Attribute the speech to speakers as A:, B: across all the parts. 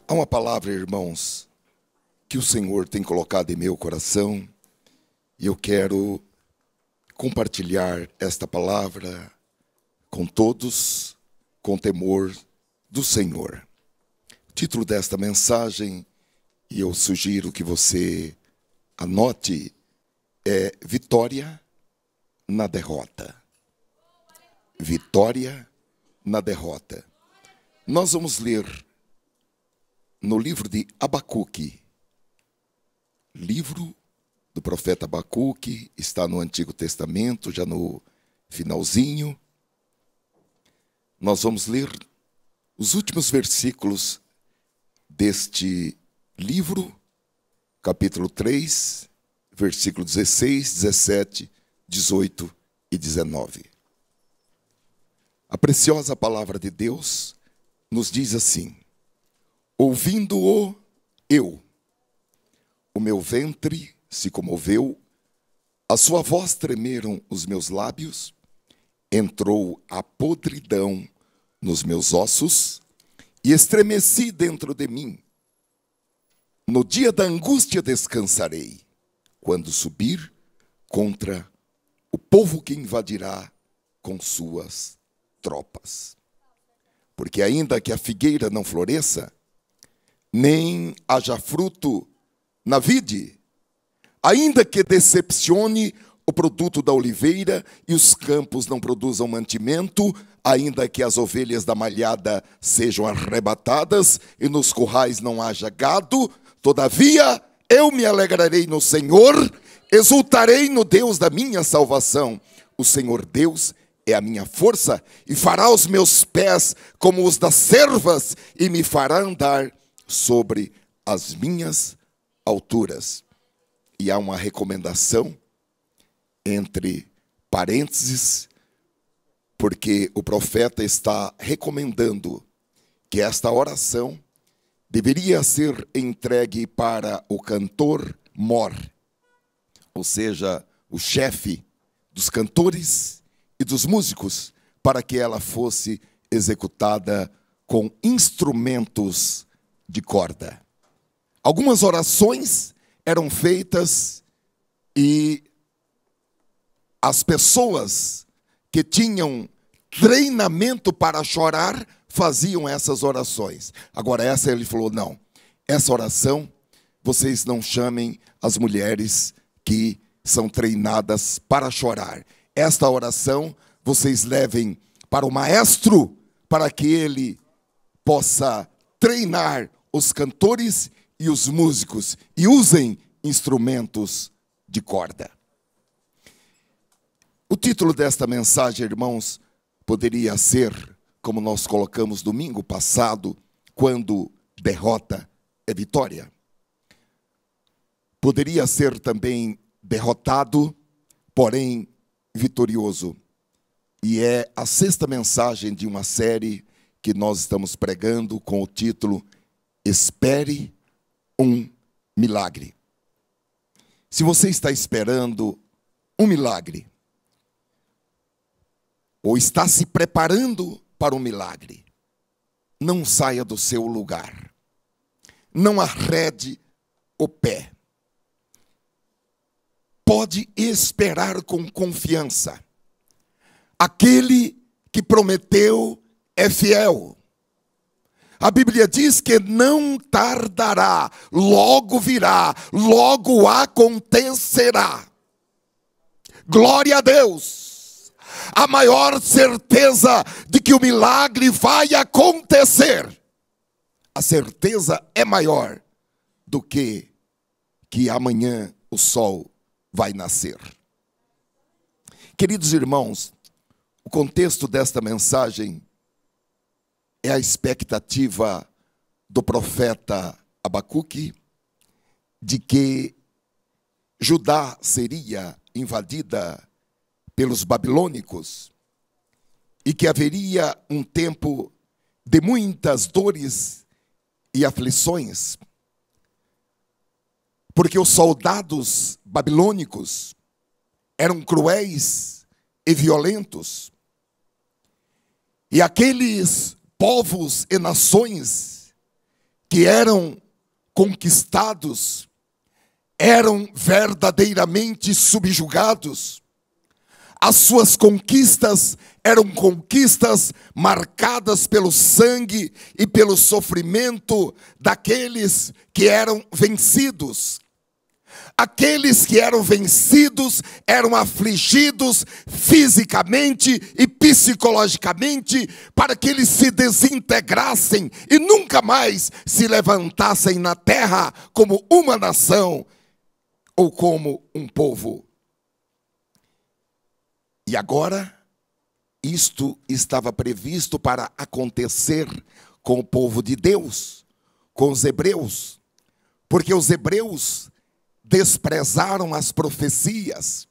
A: Há uma palavra, irmãos, que o Senhor tem colocado em meu coração e eu quero compartilhar esta palavra com todos, com temor do Senhor. O título desta mensagem, e eu sugiro que você anote, é Vitória na Derrota. Vitória na Derrota. Nós vamos ler no livro de Abacuque. Livro do profeta Abacuque, está no Antigo Testamento, já no finalzinho. Nós vamos ler os últimos versículos deste livro, capítulo 3, versículo 16, 17, 18 e 19. A preciosa palavra de Deus nos diz assim: ouvindo-o eu, o meu ventre se comoveu, a sua voz tremeram os meus lábios, entrou a podridão nos meus ossos e estremeci dentro de mim. No dia da angústia descansarei, quando subir contra o povo que invadirá com suas tropas. Porque ainda que a figueira não floresça, nem haja fruto na vide, ainda que decepcione o produto da oliveira e os campos não produzam mantimento, ainda que as ovelhas da malhada sejam arrebatadas e nos currais não haja gado, todavia eu me alegrarei no Senhor, exultarei no Deus da minha salvação. O Senhor Deus é a minha força e fará os meus pés como os das servas e me fará andar sobre as minhas alturas. E há uma recomendação entre parênteses, porque o profeta está recomendando que esta oração deveria ser entregue para o cantor mor, ou seja, o chefe dos cantores e dos músicos, para que ela fosse executada com instrumentos de corda. Algumas orações eram feitas e as pessoas que tinham treinamento para chorar faziam essas orações. Agora essa ele falou, não, essa oração vocês não chamem as mulheres que são treinadas para chorar. Esta oração vocês levem para o maestro, para que ele possa treinar os cantores e os músicos e usem instrumentos de corda. O título desta mensagem, irmãos, poderia ser, como nós colocamos domingo passado, quando derrota é vitória. Poderia ser também derrotado, porém vitorioso. E é a sexta mensagem de uma série que nós estamos pregando com o título Espere um Milagre. Se você está esperando um milagre, ou está se preparando para um milagre, não saia do seu lugar. Não arrede o pé. Pode esperar com confiança. Aquele que prometeu é fiel. A Bíblia diz que não tardará, logo virá, logo acontecerá. Glória a Deus! A maior certeza de que o milagre vai acontecer. A certeza é maior do que amanhã o sol vai nascer. Queridos irmãos, o contexto desta mensagem é a expectativa do profeta Abacuque de que Judá seria invadida pelos babilônicos e que haveria um tempo de muitas dores e aflições, porque os soldados babilônicos eram cruéis e violentos, e aqueles povos e nações que eram conquistados, eram verdadeiramente subjugados. As suas conquistas eram conquistas marcadas pelo sangue e pelo sofrimento daqueles que eram vencidos. Aqueles que eram vencidos eram afligidos fisicamente e psicologicamente para que eles se desintegrassem e nunca mais se levantassem na terra como uma nação ou como um povo. E agora, isto estava previsto para acontecer com o povo de Deus, com os hebreus, porque os hebreus desprezaram as profecias,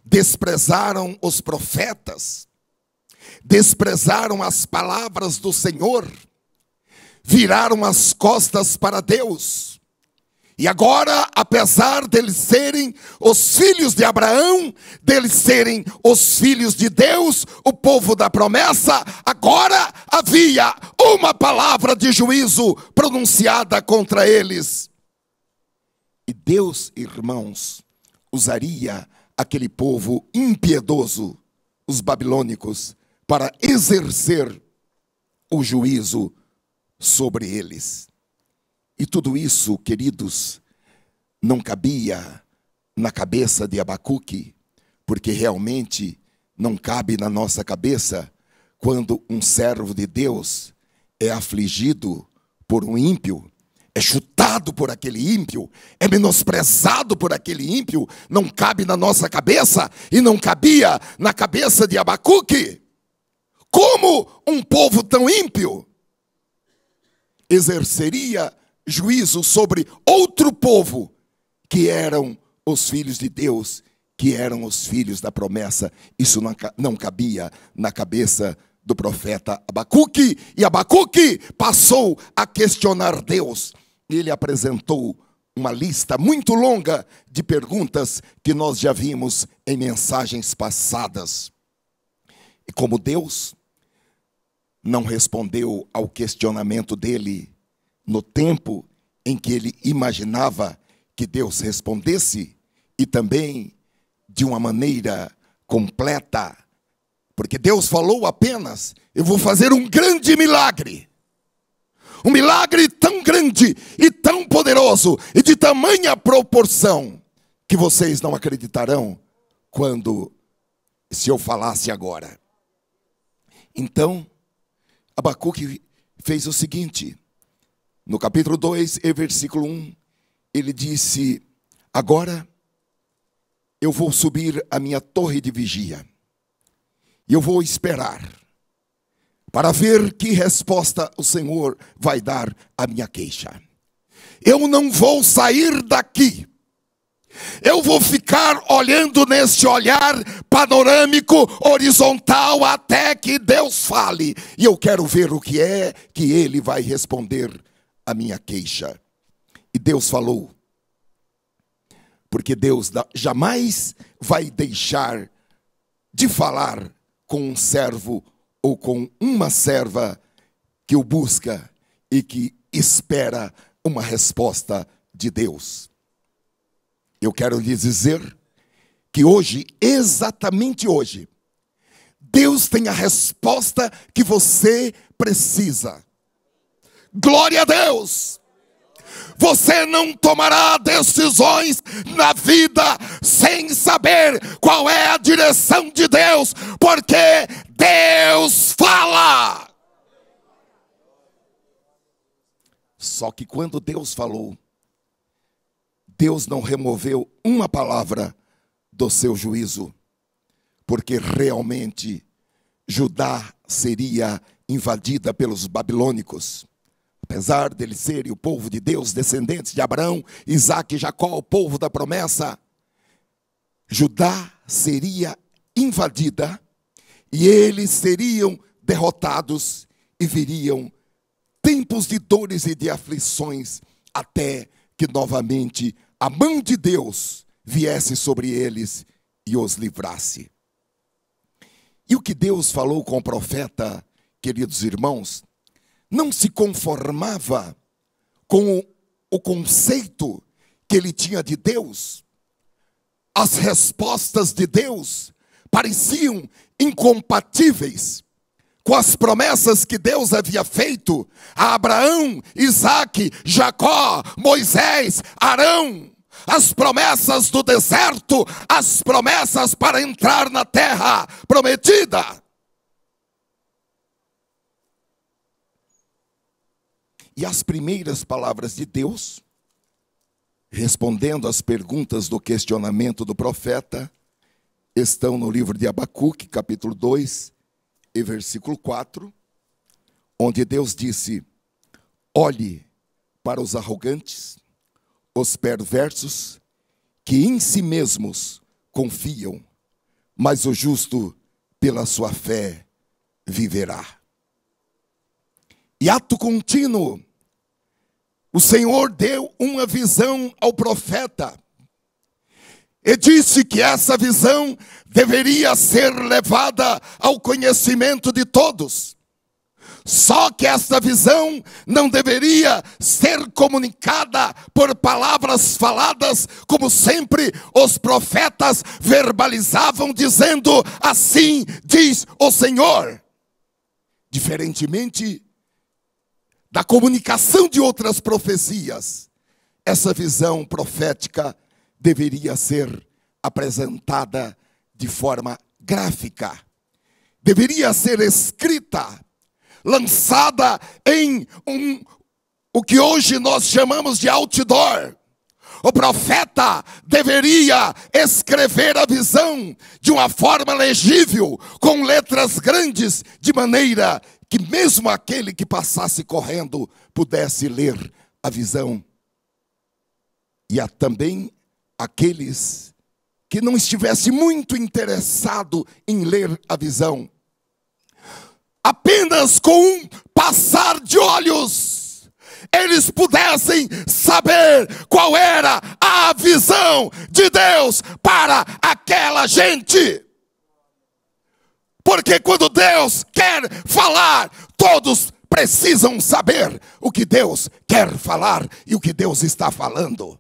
A: desprezaram os profetas, desprezaram as palavras do Senhor, viraram as costas para Deus. E agora, apesar deles serem os filhos de Abraão, deles serem os filhos de Deus, o povo da promessa, agora havia uma palavra de juízo pronunciada contra eles. E Deus, irmãos, usaria aquele povo impiedoso, os babilônicos, para exercer o juízo sobre eles. E tudo isso, queridos, não cabia na cabeça de Abacuque, porque realmente não cabe na nossa cabeça quando um servo de Deus é afligido por um ímpio, é chutado por aquele ímpio, é menosprezado por aquele ímpio. Não cabe na nossa cabeça e não cabia na cabeça de Abacuque. Como um povo tão ímpio exerceria juízo sobre outro povo que eram os filhos de Deus, que eram os filhos da promessa? Isso não cabia na cabeça do profeta Abacuque. E Abacuque passou a questionar Deus. Ele apresentou uma lista muito longa de perguntas que nós já vimos em mensagens passadas. E como Deus não respondeu ao questionamento dele no tempo em que ele imaginava que Deus respondesse, e também de uma maneira completa, porque Deus falou apenas: eu vou fazer um grande milagre. Um milagre tão grande e tão poderoso e de tamanha proporção que vocês não acreditarão se eu falasse agora. Então, Abacuque fez o seguinte: no capítulo 2, e versículo 1, ele disse: agora eu vou subir a minha torre de vigia e eu vou esperar para ver que resposta o Senhor vai dar à minha queixa. Eu não vou sair daqui. Eu vou ficar olhando nesse olhar panorâmico, horizontal, até que Deus fale. E eu quero ver o que é que Ele vai responder à minha queixa. E Deus falou. Porque Deus jamais vai deixar de falar com um servo ou com uma serva que o busca e que espera uma resposta de Deus. Eu quero lhes dizer que hoje, exatamente hoje, Deus tem a resposta que você precisa. Glória a Deus! Você não tomará decisões na vida sem saber qual é a direção de Deus, porque Deus fala. Só que quando Deus falou, Deus não removeu uma palavra do seu juízo, porque realmente Judá seria invadida pelos babilônicos. Apesar deles serem o povo de Deus, descendentes de Abraão, Isaque e Jacó, o povo da promessa, Judá seria invadida e eles seriam derrotados e viriam tempos de dores e de aflições até que novamente a mão de Deus viesse sobre eles e os livrasse. E o que Deus falou com o profeta, queridos irmãos, não se conformava com o conceito que ele tinha de Deus, as respostas de Deus pareciam incompatíveis com as promessas que Deus havia feito a Abraão, Isaque, Jacó, Moisés, Arão. As promessas do deserto, as promessas para entrar na terra prometida. E as primeiras palavras de Deus, respondendo às perguntas do questionamento do profeta, estão no livro de Abacuque, capítulo 2, e versículo 4, onde Deus disse: olhe para os arrogantes, os perversos, que em si mesmos confiam, mas o justo, pela sua fé, viverá. E ato contínuo, o Senhor deu uma visão ao profeta, e disse que essa visão deveria ser levada ao conhecimento de todos. Só que essa visão não deveria ser comunicada por palavras faladas, como sempre os profetas verbalizavam, dizendo: assim diz o Senhor. Diferentemente da comunicação de outras profecias, essa visão profética deveria ser apresentada de forma gráfica. Deveria ser escrita, lançada em o que hoje nós chamamos de outdoor. O profeta deveria escrever a visão de uma forma legível, com letras grandes, de maneira que mesmo aquele que passasse correndo pudesse ler a visão. E há também aqueles que não estivessem muito interessados em ler a visão. Apenas com um passar de olhos, eles pudessem saber qual era a visão de Deus para aquela gente. Porque quando Deus quer falar, todos precisam saber o que Deus quer falar e o que Deus está falando.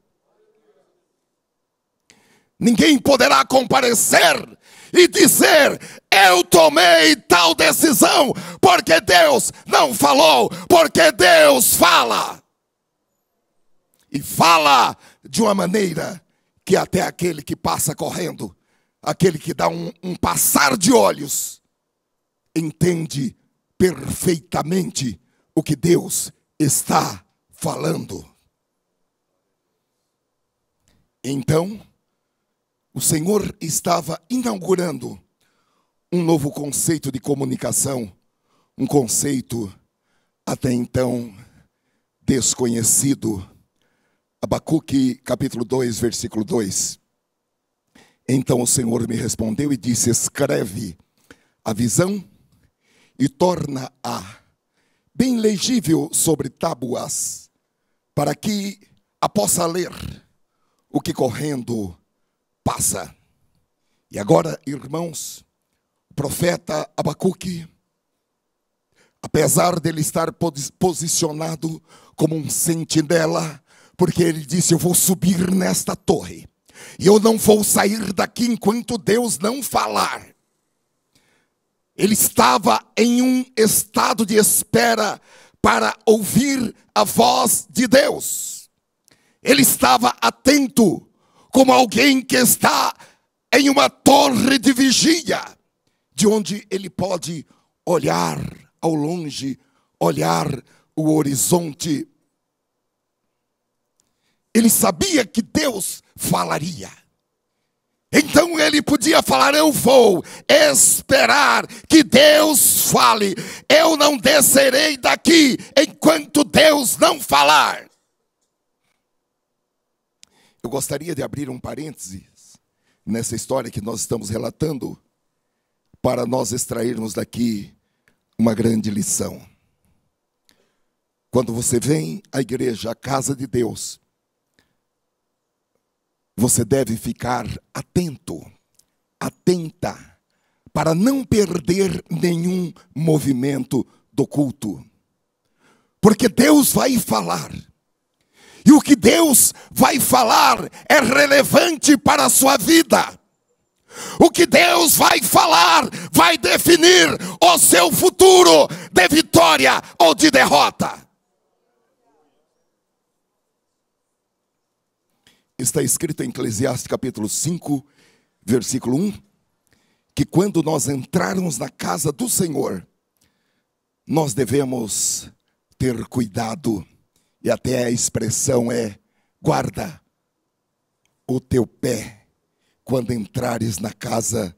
A: Ninguém poderá comparecer e dizer: eu tomei tal decisão porque Deus não falou, porque Deus fala. E fala de uma maneira que até aquele que passa correndo, aquele que dá um passar de olhos, entende perfeitamente o que Deus está falando. Então, o Senhor estava inaugurando um novo conceito de comunicação, um conceito até então desconhecido. Abacuque, capítulo 2, versículo 2. Então o Senhor me respondeu e disse: escreve a visão e torna-a bem legível sobre tábuas, para que a possa ler o que correndo passa. E agora, irmãos, o profeta Abacuque, apesar dele estar posicionado como um sentinela, porque ele disse: eu vou subir nesta torre, e eu não vou sair daqui enquanto Deus não falar. Ele estava em um estado de espera para ouvir a voz de Deus. Ele estava atento, como alguém que está em uma torre de vigia, de onde ele pode olhar ao longe, olhar o horizonte. Ele sabia que Deus falaria. Então ele podia falar: eu vou esperar que Deus fale. Eu não descerei daqui enquanto Deus não falar. Eu gostaria de abrir um parênteses nessa história que nós estamos relatando, para nós extrairmos daqui uma grande lição. Quando você vem à igreja, à casa de Deus, você deve ficar atento, atenta, para não perder nenhum movimento do culto. Porque Deus vai falar, E o que Deus vai falar é relevante para a sua vida. O que Deus vai falar vai definir o seu futuro de vitória ou de derrota. Está escrito em Eclesiastes capítulo 5, versículo 1, que quando nós entrarmos na casa do Senhor, nós devemos ter cuidado, e até a expressão é: guarda o teu pé quando entrares na casa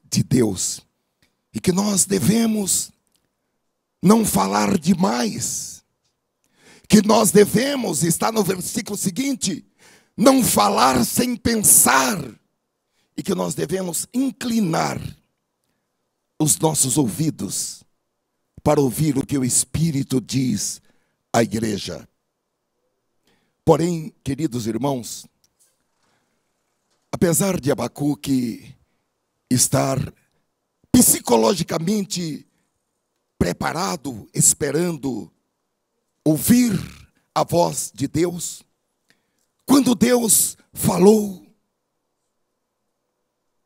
A: de Deus. E que nós devemos não falar demais, que nós devemos, está no versículo seguinte, não falar sem pensar, e que nós devemos inclinar os nossos ouvidos para ouvir o que o Espírito diz à igreja. Porém, queridos irmãos, apesar de Abacuque estar psicologicamente preparado, esperando ouvir a voz de Deus, quando Deus falou,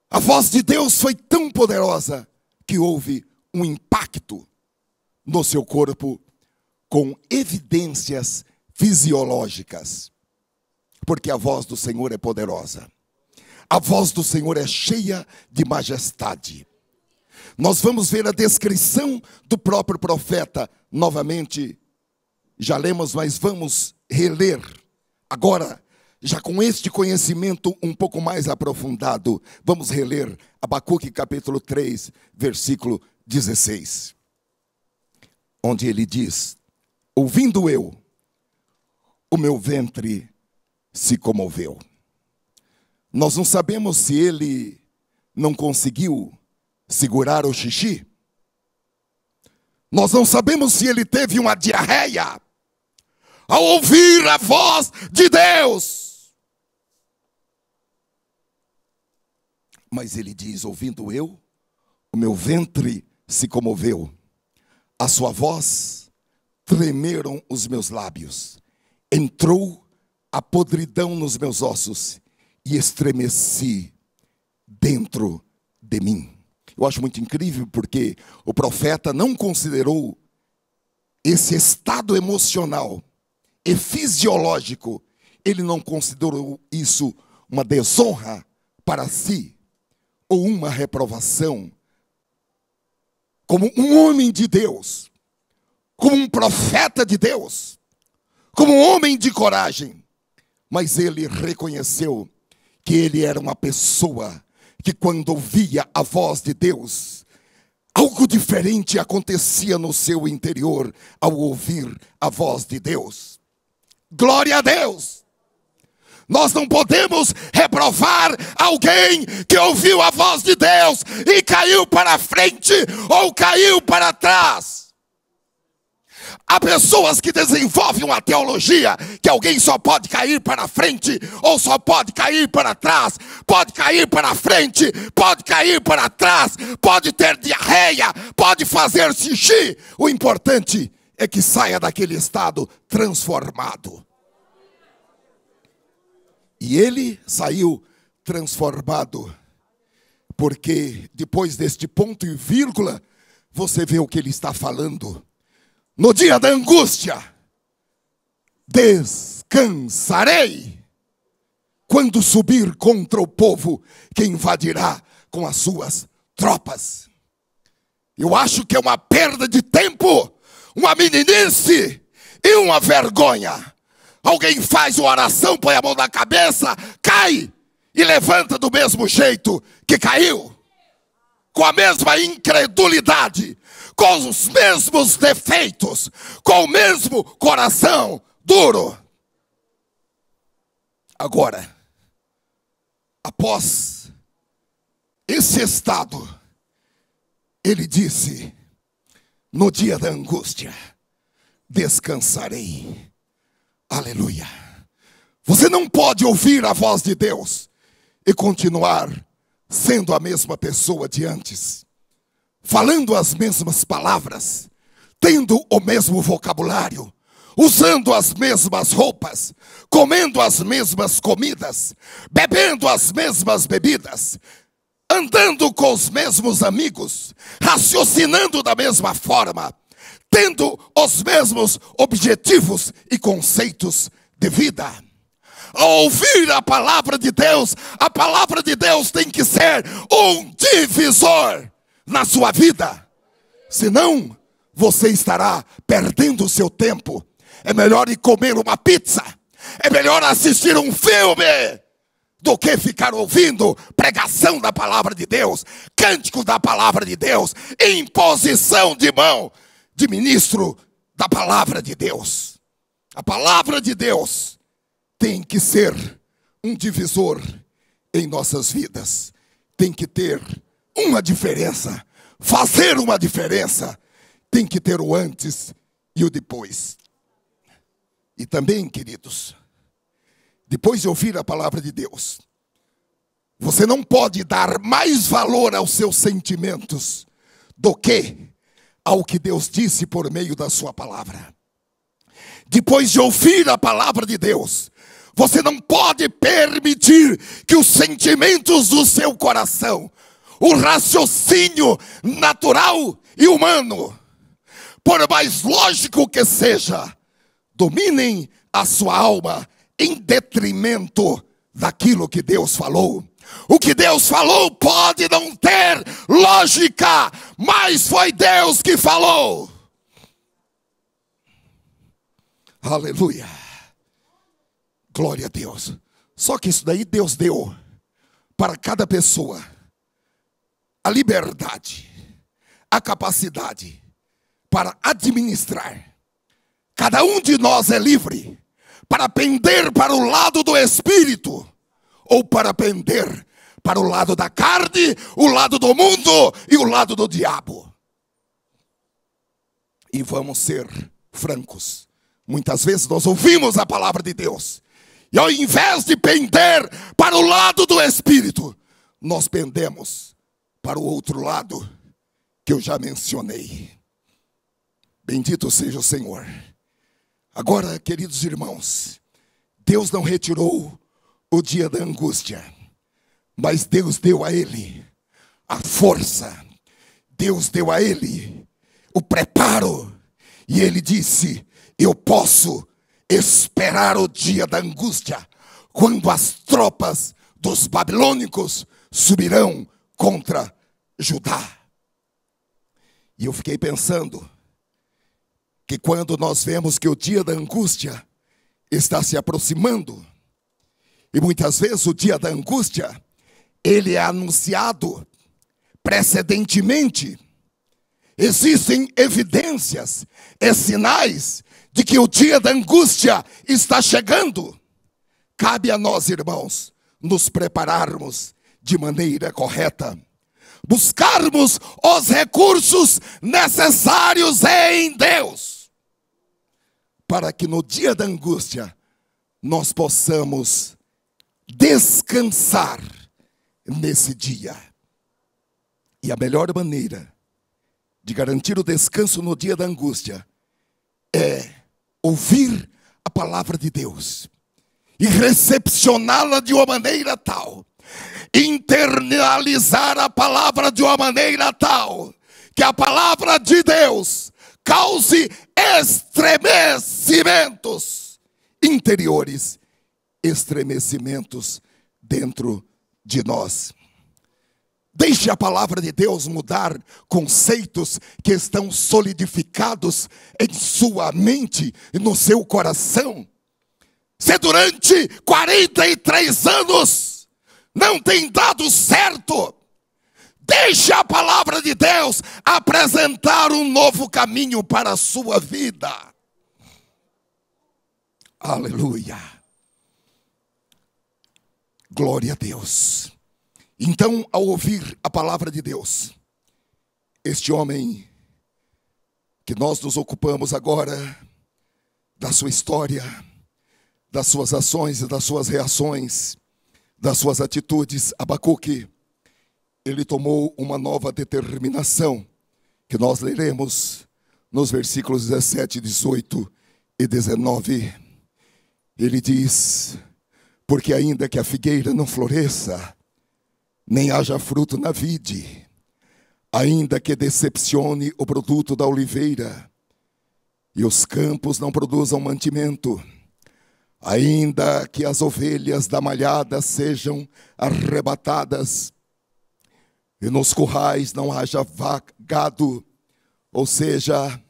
A: a voz de Deus foi tão poderosa que houve um impacto no seu corpo com evidências fisiológicas. Porque a voz do Senhor é poderosa. A voz do Senhor é cheia de majestade. Nós vamos ver a descrição do próprio profeta novamente. Já lemos, mas vamos reler agora, já com este conhecimento um pouco mais aprofundado. Vamos reler Abacuque capítulo 3, versículo 16. Onde ele diz: ouvindo eu, o meu ventre se comoveu. Nós não sabemos se ele não conseguiu segurar o xixi. Nós não sabemos se ele teve uma diarreia ao ouvir a voz de Deus. Mas ele diz: ouvindo eu, o meu ventre se comoveu. A sua voz tremeram os meus lábios. Entrou a podridão nos meus ossos e estremeci dentro de mim. Eu acho muito incrível porque o profeta não considerou esse estado emocional e fisiológico, ele não considerou isso uma desonra para si ou uma reprovação. Como um homem de Deus, como um profeta de Deus, como um homem de coragem, mas ele reconheceu que ele era uma pessoa que, quando ouvia a voz de Deus, algo diferente acontecia no seu interior ao ouvir a voz de Deus. Glória a Deus! Nós não podemos reprovar alguém que ouviu a voz de Deus e caiu para frente ou caiu para trás. Há pessoas que desenvolvem uma teologia que alguém só pode cair para frente ou só pode cair para trás, pode cair para frente, pode cair para trás, pode ter diarreia, pode fazer xixi. O importante é que saia daquele estado transformado. E ele saiu transformado, porque depois deste ponto e vírgula, você vê o que ele está falando. No dia da angústia, descansarei, quando subir contra o povo que invadirá com as suas tropas. Eu acho que é uma perda de tempo, uma meninice e uma vergonha. Alguém faz uma oração, põe a mão na cabeça, cai e levanta do mesmo jeito que caiu. Com a mesma incredulidade, com os mesmos defeitos, com o mesmo coração duro. Agora, após esse estado, ele disse: no dia da angústia, descansarei. Aleluia. Você não pode ouvir a voz de Deus e continuar sendo a mesma pessoa de antes, falando as mesmas palavras, tendo o mesmo vocabulário, usando as mesmas roupas, comendo as mesmas comidas, bebendo as mesmas bebidas, andando com os mesmos amigos, raciocinando da mesma forma, tendo os mesmos objetivos e conceitos de vida. Ao ouvir a palavra de Deus tem que ser um divisor na sua vida. Senão, você estará perdendo o seu tempo. É melhor ir comer uma pizza, é melhor assistir um filme, do que ficar ouvindo pregação da palavra de Deus, cânticos da palavra de Deus, imposição de mão de ministro da palavra de Deus. A palavra de Deus tem que ser um divisor em nossas vidas. Tem que ter uma diferença, fazer uma diferença. Tem que ter o antes e o depois. E também, queridos, depois de ouvir a palavra de Deus, você não pode dar mais valor aos seus sentimentos do que ao que Deus disse por meio da sua palavra. Depois de ouvir a palavra de Deus, você não pode permitir que os sentimentos do seu coração, o raciocínio natural e humano, por mais lógico que seja, dominem a sua alma em detrimento daquilo que Deus falou. O que Deus falou pode não ter lógica, mas foi Deus que falou. Aleluia. Glória a Deus. Só que isso daí Deus deu para cada pessoa a liberdade, a capacidade para administrar. Cada um de nós é livre para pender para o lado do Espírito ou para pender para o lado da carne, o lado do mundo e o lado do diabo. E vamos ser francos. Muitas vezes nós ouvimos a palavra de Deus e ao invés de pender para o lado do Espírito, nós pendemos para o outro lado que eu já mencionei. Bendito seja o Senhor. Agora, queridos irmãos, Deus não retirou o dia da angústia, mas Deus deu a ele a força, Deus deu a ele o preparo, e ele disse: eu posso esperar o dia da angústia, quando as tropas dos babilônicos subirão contra Judá. E eu fiquei pensando que quando nós vemos que o dia da angústia está se aproximando, e muitas vezes o dia da angústia, ele é anunciado precedentemente, existem evidências e sinais de que o dia da angústia está chegando. Cabe a nós, irmãos, nos prepararmos de maneira correta, buscarmos os recursos necessários em Deus, para que no dia da angústia nós possamos descansar nesse dia. E a melhor maneira de garantir o descanso no dia da angústia é ouvir a palavra de Deus e recepcioná-la de uma maneira tal, internalizar a palavra de uma maneira tal, que a palavra de Deus cause estremecimentos interiores, estremecimentos dentro de nós. Deixe a palavra de Deus mudar conceitos que estão solidificados em sua mente e no seu coração. Se durante 43 anos não tem dado certo, deixe a palavra de Deus apresentar um novo caminho para a sua vida. Aleluia. Glória a Deus. Então, ao ouvir a palavra de Deus, este homem que nós nos ocupamos agora da sua história, das suas ações e das suas reações, das suas atitudes, Abacuque, ele tomou uma nova determinação, que nós leremos nos versículos 17, 18 e 19, ele diz: porque ainda que a figueira não floresça, nem haja fruto na vide, ainda que decepcione o produto da oliveira, e os campos não produzam mantimento, ainda que as ovelhas da malhada sejam arrebatadas, e nos currais não haja gado, ou seja,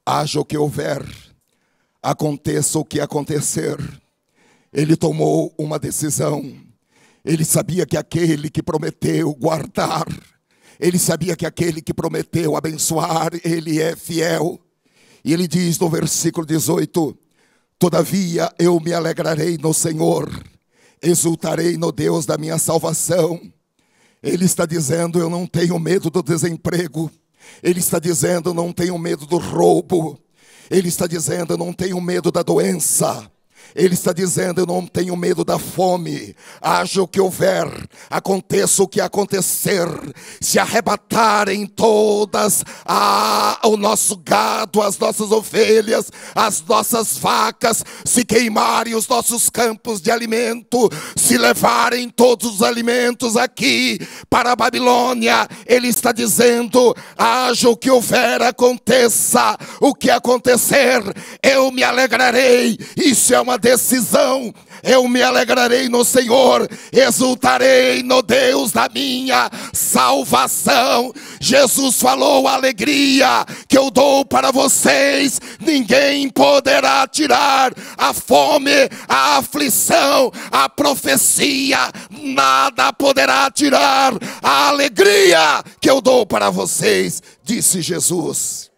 A: haja o que houver, aconteça o que acontecer, ele tomou uma decisão. Ele sabia que aquele que prometeu guardar, ele sabia que aquele que prometeu abençoar, ele é fiel. E ele diz no versículo 18: todavia eu me alegrarei no Senhor, exultarei no Deus da minha salvação. Ele está dizendo: eu não tenho medo do desemprego. Ele está dizendo: eu não tenho medo do roubo. Ele está dizendo: eu não tenho medo da doença. Ele está dizendo: eu não tenho medo da fome. Haja o que houver, aconteça o que acontecer, se arrebatarem todas o nosso gado, as nossas ovelhas, as nossas vacas, se queimarem os nossos campos de alimento, se levarem todos os alimentos aqui para a Babilônia, ele está dizendo: haja o que houver, aconteça o que acontecer, eu me alegrarei. Isso é uma decisão. Eu me alegrarei no Senhor, exultarei no Deus da minha salvação. Jesus falou: a alegria que eu dou para vocês, ninguém poderá tirar. A fome, a aflição, a profecia, nada poderá tirar a alegria que eu dou para vocês, disse Jesus.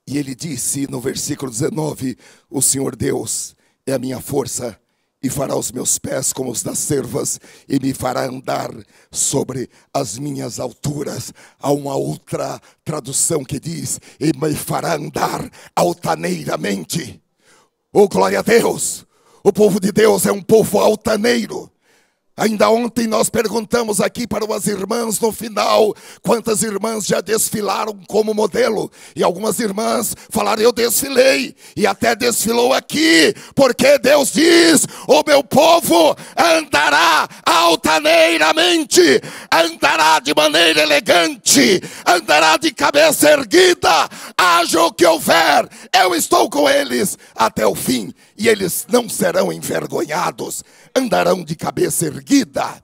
A: E ele disse no versículo 19: o Senhor Deus é a minha força, e fará os meus pés como os das cervas, e me fará andar sobre as minhas alturas. Há uma outra tradução que diz: e me fará andar altaneiramente. Oh, glória a Deus! O povo de Deus é um povo altaneiro. Ainda ontem nós perguntamos aqui para as irmãs no final, quantas irmãs já desfilaram como modelo? E algumas irmãs falaram: eu desfilei, e até desfilou aqui, porque Deus diz: o meu povo andará altaneiramente, andará de maneira elegante, andará de cabeça erguida, haja o que houver, eu estou com eles até o fim, e eles não serão envergonhados. Andarão de cabeça erguida.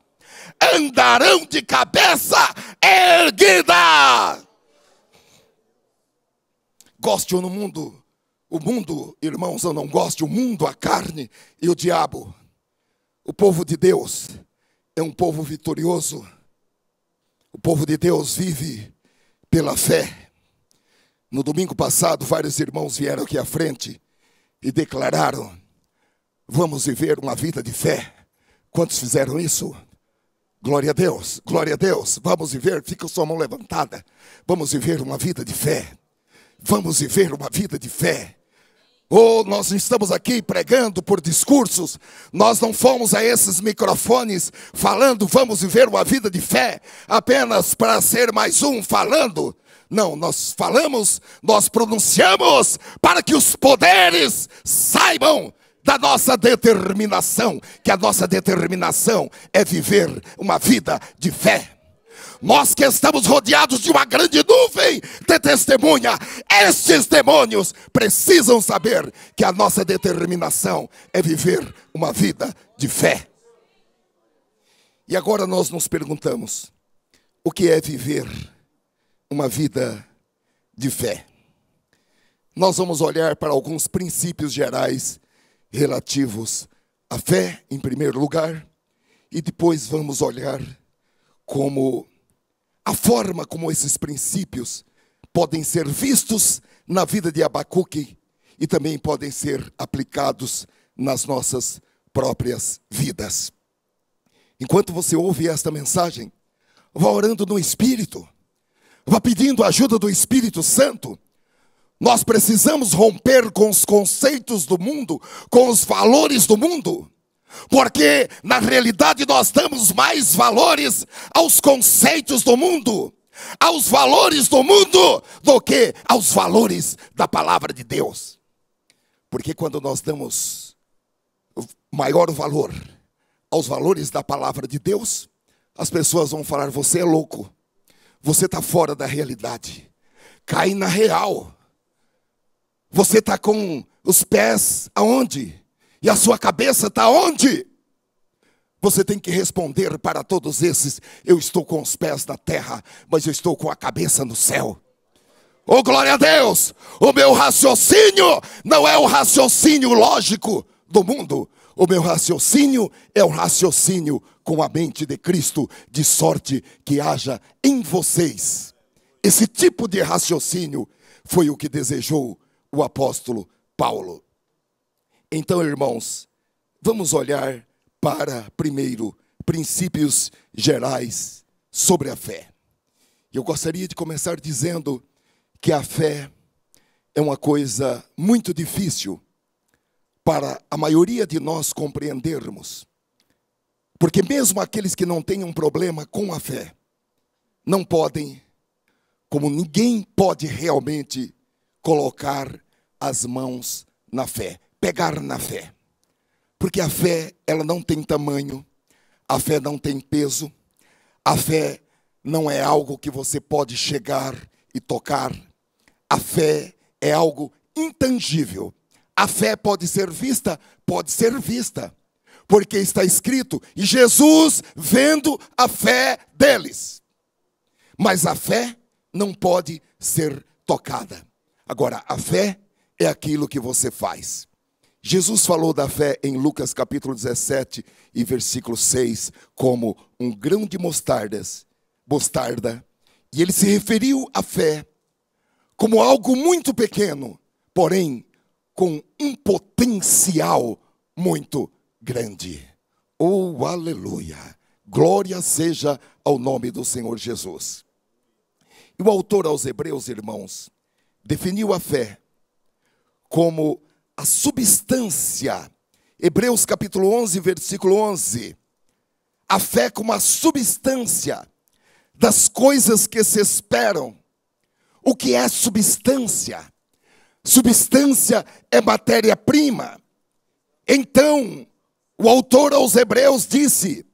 A: Andarão de cabeça erguida. Goste ou no mundo, o mundo, irmãos, eu não gosto, o mundo, a carne e o diabo. O povo de Deus é um povo vitorioso. O povo de Deus vive pela fé. No domingo passado, vários irmãos vieram aqui à frente e declararam: vamos viver uma vida de fé. Quantos fizeram isso? Glória a Deus, glória a Deus. Vamos viver, fica com sua mão levantada. Vamos viver uma vida de fé. Vamos viver uma vida de fé. Oh, nós não estamos aqui pregando por discursos. Nós não fomos a esses microfones falando: vamos viver uma vida de fé, apenas para ser mais um falando. Não, nós falamos, nós pronunciamos para que os poderes saibam da nossa determinação, que a nossa determinação é viver uma vida de fé. Nós que estamos rodeados de uma grande nuvem de testemunha, estes demônios precisam saber que a nossa determinação é viver uma vida de fé. E agora nós nos perguntamos: o que é viver uma vida de fé? Nós vamos olhar para alguns princípios gerais relativos à fé, em primeiro lugar, e depois vamos olhar como a forma como esses princípios podem ser vistos na vida de Abacuque e também podem ser aplicados nas nossas próprias vidas. Enquanto você ouve esta mensagem, vá orando no Espírito, vá pedindo a ajuda do Espírito Santo. Nós precisamos romper com os conceitos do mundo, com os valores do mundo, porque na realidade nós damos mais valores aos conceitos do mundo, aos valores do mundo, do que aos valores da palavra de Deus. Porque quando nós damos maior valor aos valores da palavra de Deus, as pessoas vão falar: você é louco, você está fora da realidade, cai na real. Você está com os pés aonde? E a sua cabeça está onde? Você tem que responder para todos esses: eu estou com os pés na terra, mas eu estou com a cabeça no céu. Oh, glória a Deus! O meu raciocínio não é o raciocínio lógico do mundo. O meu raciocínio é o raciocínio com a mente de Cristo, de sorte que haja em vocês. Esse tipo de raciocínio foi o que desejou o apóstolo Paulo. Então, irmãos, vamos olhar para, primeiro, princípios gerais sobre a fé. Eu gostaria de começar dizendo que a fé é uma coisa muito difícil para a maioria de nós compreendermos. Porque mesmo aqueles que não têm um problema com a fé, não podem, como ninguém pode realmente colocar as mãos na fé, pegar na fé. Porque a fé, ela não tem tamanho, a fé não tem peso, a fé não é algo que você pode chegar e tocar. A fé é algo intangível. A fé pode ser vista, porque está escrito: e Jesus vendo a fé deles. Mas a fé não pode ser tocada. Agora, a fé é aquilo que você faz. Jesus falou da fé em Lucas capítulo 17 e versículo 6 como um grão de mostarda, e ele se referiu à fé como algo muito pequeno, porém com um potencial muito grande. Oh, aleluia! Glória seja ao nome do Senhor Jesus. E o autor aos Hebreus, irmãos, definiu a fé como a substância. Hebreus capítulo 11, versículo 11. A fé como a substância das coisas que se esperam. O que é substância? Substância é matéria-prima. Então, o autor aos Hebreus disse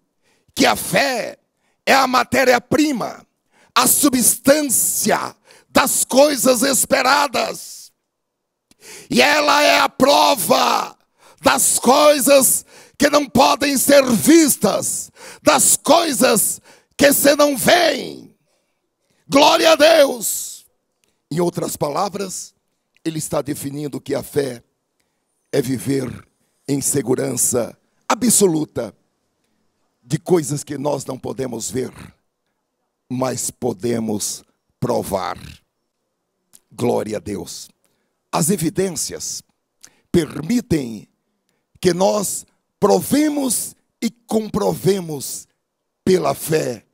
A: que a fé é a matéria-prima, a substância das coisas esperadas. E ela é a prova das coisas que não podem ser vistas, das coisas que se não veem. Glória a Deus! Em outras palavras, ele está definindo que a fé é viver em segurança absoluta de coisas que nós não podemos ver, mas podemos provar. Glória a Deus. As evidências permitem que nós provemos e comprovemos pela fé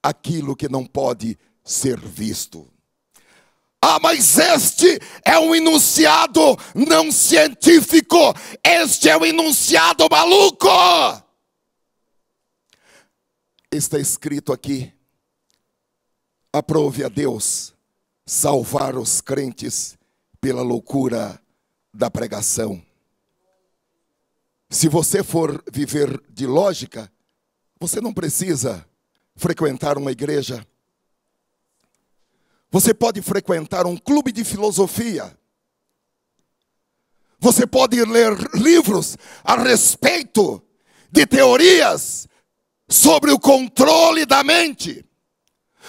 A: aquilo que não pode ser visto. Ah, mas este é um enunciado não científico. Este é um enunciado maluco. Está escrito aqui: aprove a Deus salvar os crentes pela loucura da pregação. Se você for viver de lógica, você não precisa frequentar uma igreja. Você pode frequentar um clube de filosofia. Você pode ler livros a respeito de teorias sobre o controle da mente,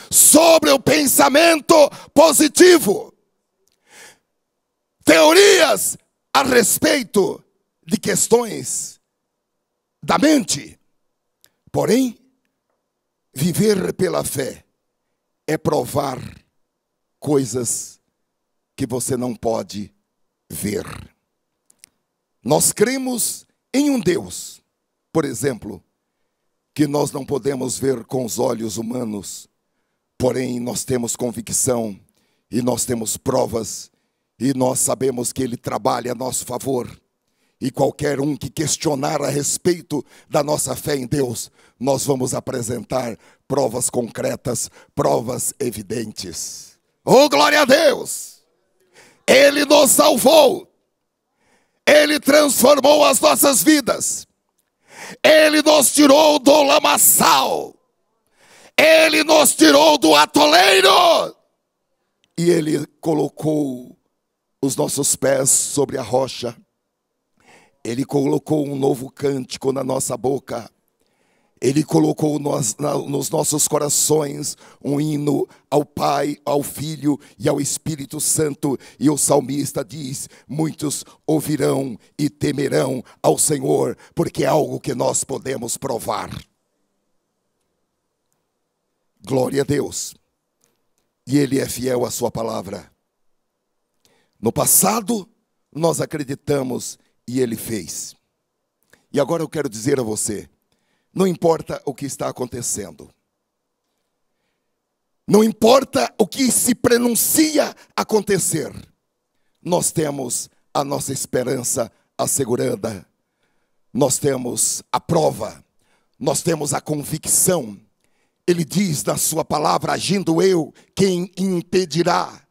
A: sobre o pensamento positivo. Teorias a respeito de questões da mente. Porém, viver pela fé é provar coisas que você não pode ver. Nós cremos em um Deus, por exemplo, que nós não podemos ver com os olhos humanos, porém nós temos convicção e nós temos provas e nós sabemos que Ele trabalha a nosso favor. E qualquer um que questionar a respeito da nossa fé em Deus, nós vamos apresentar provas concretas, provas evidentes. Oh, glória a Deus! Ele nos salvou. Ele transformou as nossas vidas. Ele nos tirou do lamaçal. Ele nos tirou do atoleiro. E Ele colocou os nossos pés sobre a rocha. Ele colocou um novo cântico na nossa boca. Ele colocou nos nossos corações um hino ao Pai, ao Filho e ao Espírito Santo. E o salmista diz: muitos ouvirão e temerão ao Senhor, porque é algo que nós podemos provar. Glória a Deus. E Ele é fiel à sua palavra. No passado, nós acreditamos e Ele fez. E agora eu quero dizer a você, não importa o que está acontecendo. Não importa o que se pronuncia acontecer. Nós temos a nossa esperança assegurada. Nós temos a prova. Nós temos a convicção. Ele diz na sua palavra: agindo eu, quem impedirá?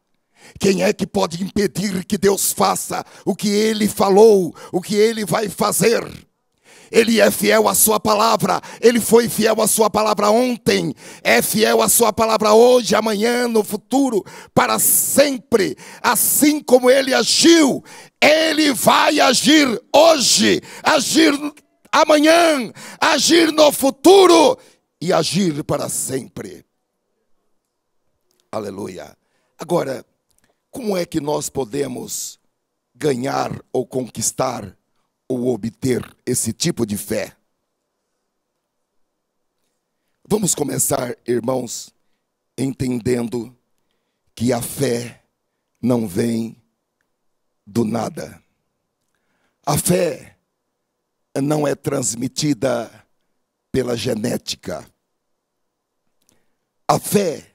A: Quem é que pode impedir que Deus faça o que Ele falou, o que Ele vai fazer? Ele é fiel à sua palavra. Ele foi fiel à sua palavra ontem, é fiel à sua palavra hoje, amanhã, no futuro, para sempre. Assim como Ele agiu, Ele vai agir hoje, agir amanhã, agir no futuro e agir para sempre. Aleluia. Agora, como é que nós podemos ganhar ou conquistar ou obter esse tipo de fé? Vamos começar, irmãos, entendendo que a fé não vem do nada. A fé não é transmitida pela genética. A fé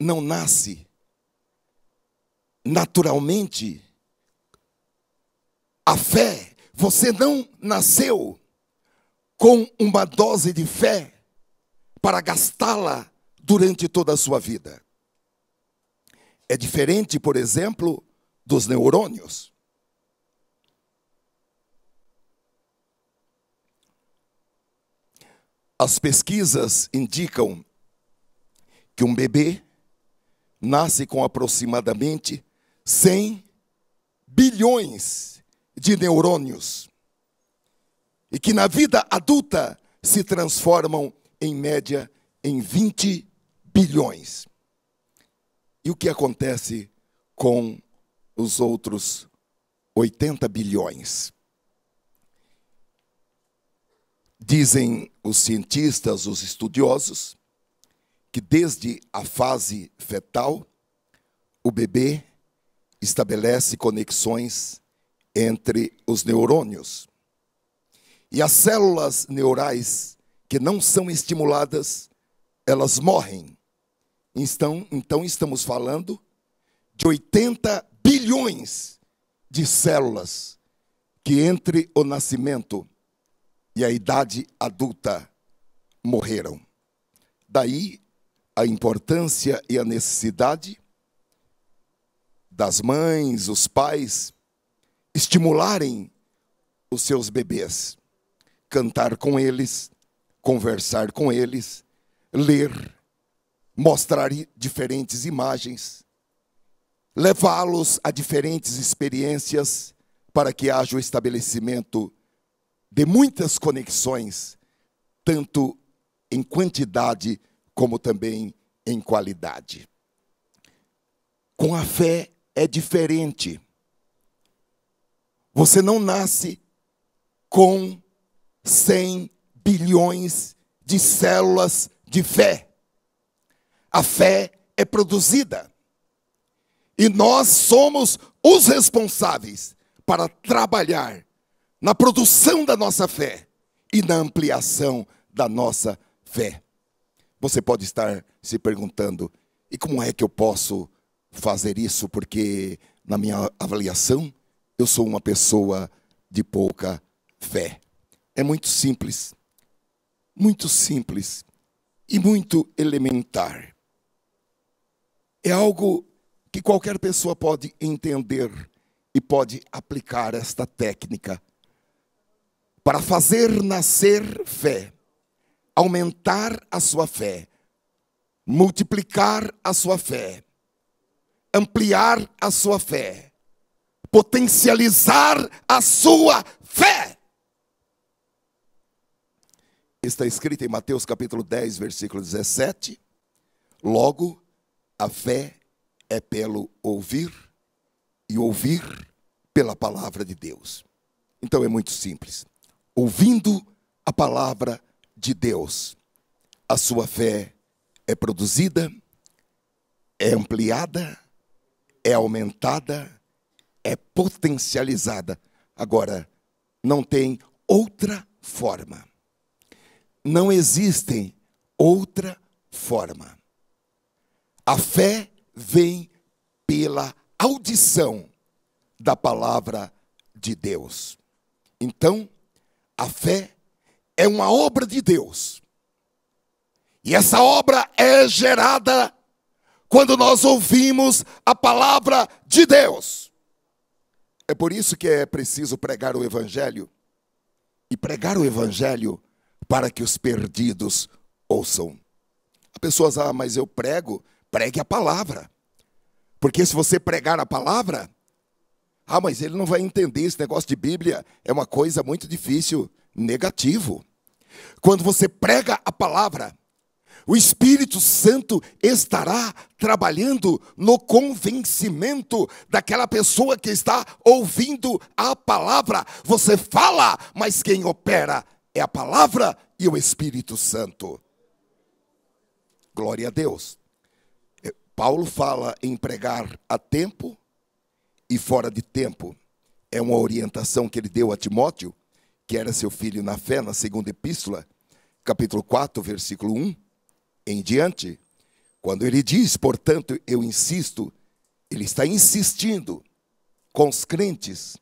A: não nasce naturalmente. A fé, você não nasceu com uma dose de fé para gastá-la durante toda a sua vida. É diferente, por exemplo, dos neurônios. As pesquisas indicam que um bebê nasce com aproximadamente 100 bilhões de neurônios e que na vida adulta se transformam em média em 20 bilhões. E o que acontece com os outros 80 bilhões? Dizem os cientistas, os estudiosos, que desde a fase fetal, o bebê estabelece conexões entre os neurônios. E as células neurais que não são estimuladas, elas morrem. Então estamos falando de 80 bilhões de células que entre o nascimento e a idade adulta morreram. Daí a importância e a necessidade das mães, os pais, estimularem os seus bebês, cantar com eles, conversar com eles, ler, mostrar diferentes imagens, levá-los a diferentes experiências para que haja o estabelecimento de muitas conexões, tanto em quantidade como também em qualidade. Com a fé é diferente. Você não nasce com 100 bilhões de células de fé. A fé é produzida. E nós somos os responsáveis para trabalhar na produção da nossa fé e na ampliação da nossa fé. Você pode estar se perguntando: e como é que eu posso fazer isso? Porque na minha avaliação eu sou uma pessoa de pouca fé. É muito simples e muito elementar. É algo que qualquer pessoa pode entender e pode aplicar esta técnica para fazer nascer fé, aumentar a sua fé, multiplicar a sua fé, ampliar a sua fé, potencializar a sua fé. Está escrito em Mateus capítulo 10, versículo 17. Logo, a fé é pelo ouvir, e ouvir pela palavra de Deus. Então é muito simples. Ouvindo a palavra de Deus, a sua fé é produzida, é ampliada, é aumentada, é potencializada. Agora, não tem outra forma. Não existe outra forma. A fé vem pela audição da palavra de Deus. Então, a fé é uma obra de Deus. E essa obra é gerada quando nós ouvimos a palavra de Deus. É por isso que é preciso pregar o Evangelho. E pregar o Evangelho para que os perdidos ouçam. As pessoas, mas eu prego. Pregue a palavra. Porque se você pregar a palavra, mas ele não vai entender, esse negócio de Bíblia é uma coisa muito difícil. Negativo. Quando você prega a palavra, o Espírito Santo estará trabalhando no convencimento daquela pessoa que está ouvindo a palavra. Você fala, mas quem opera é a palavra e o Espírito Santo. Glória a Deus. Paulo fala em pregar a tempo e fora de tempo. É uma orientação que ele deu a Timóteo, que era seu filho na fé, na segunda epístola, capítulo 4, versículo 1, em diante. Quando ele diz, portanto, eu insisto, ele está insistindo com os crentes,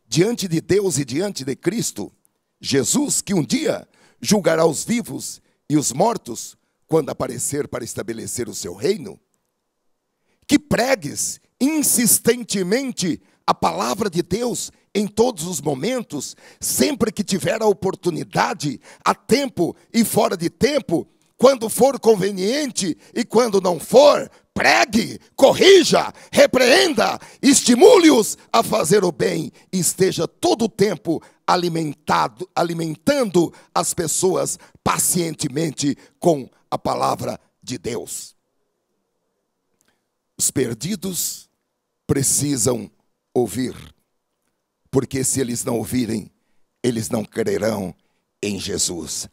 A: diante de Deus e diante de Cristo, Jesus, que um dia julgará os vivos e os mortos, quando aparecer para estabelecer o seu reino, que pregues insistentemente a palavra de Deus em todos os momentos, sempre que tiver a oportunidade, a tempo e fora de tempo, quando for conveniente e quando não for, pregue, corrija, repreenda, estimule-os a fazer o bem e esteja todo o tempo alimentando as pessoas pacientemente com a palavra de Deus. Os perdidos precisam ouvir, porque se eles não ouvirem, eles não crerão em Jesus.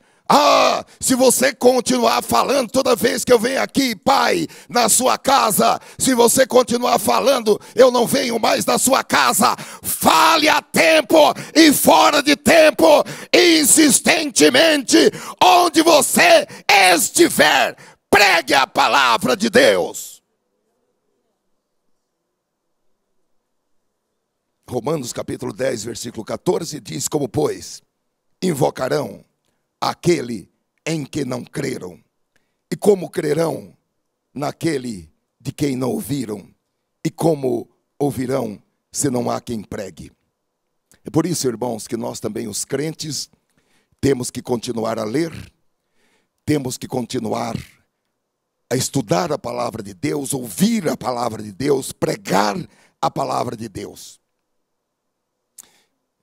A: Se você continuar falando toda vez que eu venho aqui, pai, na sua casa, se você continuar falando, eu não venho mais na sua casa. Fale a tempo e fora de tempo, insistentemente, onde você estiver, pregue a palavra de Deus. Romanos capítulo 10, versículo 14, diz: como, pois, invocarão aquele em que não creram? E como crerão naquele de quem não ouviram? E como ouvirão se não há quem pregue? É por isso, irmãos, que nós também, os crentes, temos que continuar a ler, temos que continuar a estudar a palavra de Deus, ouvir a palavra de Deus, pregar a palavra de Deus.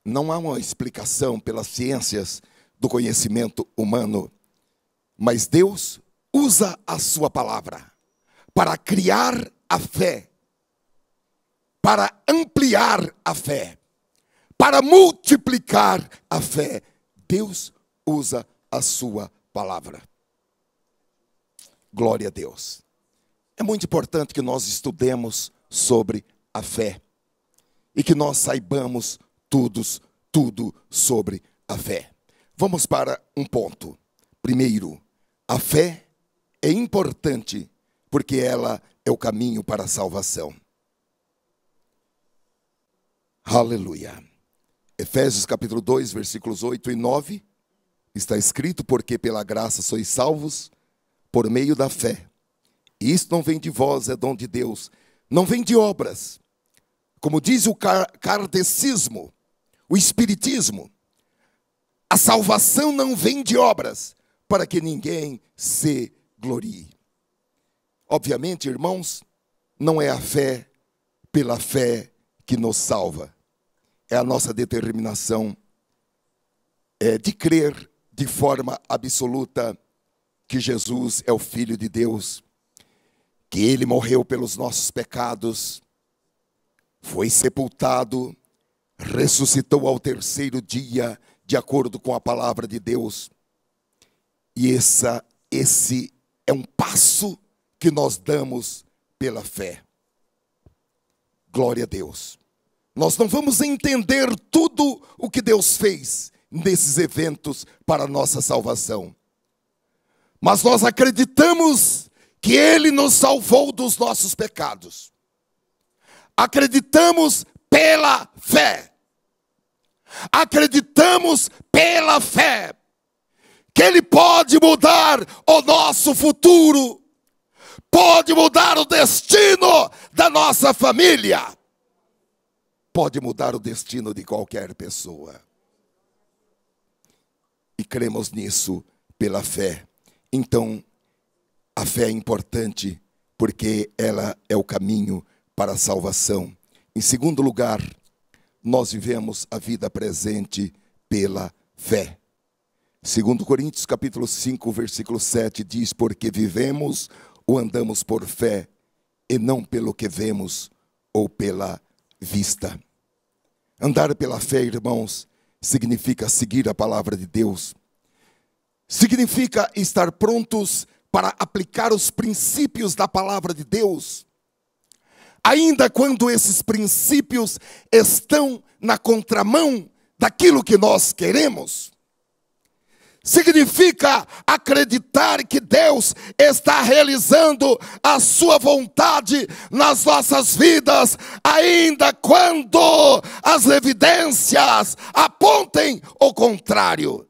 A: Não há uma explicação pelas ciências do conhecimento humano, mas Deus usa a sua palavra para criar a fé, para ampliar a fé, para multiplicar a fé. Deus usa a sua palavra. Glória a Deus. É muito importante que nós estudemos sobre a fé e que nós saibamos tudo sobre a fé. Vamos para um ponto. Primeiro, a fé é importante porque ela é o caminho para a salvação. Aleluia. Efésios capítulo 2, versículos 8 e 9, está escrito: porque pela graça sois salvos por meio da fé. E isto não vem de vós, é dom de Deus. Não vem de obras, como diz o kardecismo, o espiritismo, a salvação não vem de obras, para que ninguém se glorie. Obviamente, irmãos, não é a fé pela fé que nos salva. É a nossa determinação de crer de forma absoluta que Jesus é o Filho de Deus, que Ele morreu pelos nossos pecados, foi sepultado, ressuscitou ao terceiro dia, de acordo com a palavra de Deus. E esse é um passo que nós damos pela fé. Glória a Deus. Nós não vamos entender tudo o que Deus fez nesses eventos para a nossa salvação. Mas nós acreditamos que Ele nos salvou dos nossos pecados. Acreditamos pela fé. Acreditamos pela fé que Ele pode mudar o nosso futuro, pode mudar o destino da nossa família, pode mudar o destino de qualquer pessoa. E cremos nisso pela fé. Então, a fé é importante porque ela é o caminho para a salvação. Em segundo lugar, nós vivemos a vida presente pela fé. 2 Coríntios capítulo 5, versículo 7 diz: porque vivemos ou andamos por fé, e não pelo que vemos ou pela vista. Andar pela fé, irmãos, significa seguir a palavra de Deus. Significa estar prontos para aplicar os princípios da palavra de Deus, ainda quando esses princípios estão na contramão daquilo que nós queremos. Significa acreditar que Deus está realizando a sua vontade nas nossas vidas, ainda quando as evidências apontem o contrário.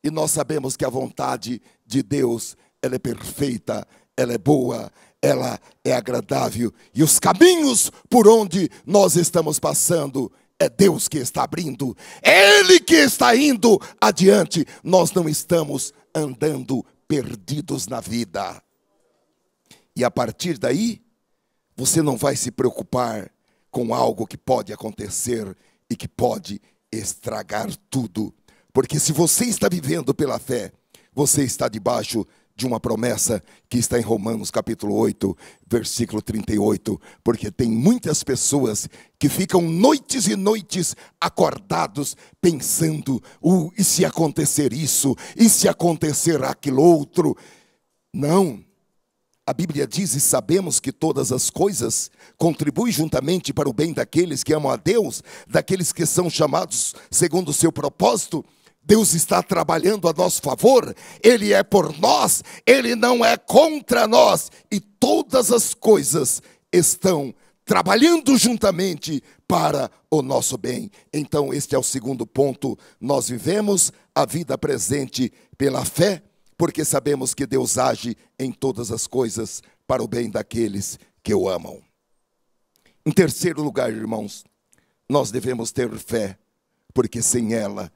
A: E nós sabemos que a vontade de Deus, ela é perfeita, ela é boa, ela é agradável. E os caminhos por onde nós estamos passando, é Deus que está abrindo, é Ele que está indo adiante. Nós não estamos andando perdidos na vida. E a partir daí, você não vai se preocupar com algo que pode acontecer e que pode estragar tudo. Porque se você está vivendo pela fé, você está debaixo de uma promessa que está em Romanos capítulo 8, versículo 38, porque tem muitas pessoas que ficam noites e noites acordados pensando, e se acontecer isso, e se acontecer aquilo outro. Não, a Bíblia diz, e sabemos que todas as coisas contribuem juntamente para o bem daqueles que amam a Deus, daqueles que são chamados segundo o seu propósito. Deus está trabalhando a nosso favor, Ele é por nós, Ele não é contra nós. E todas as coisas estão trabalhando juntamente para o nosso bem. Então este é o segundo ponto. Nós vivemos a vida presente pela fé, porque sabemos que Deus age em todas as coisas para o bem daqueles que o amam. Em terceiro lugar, irmãos, nós devemos ter fé, porque sem ela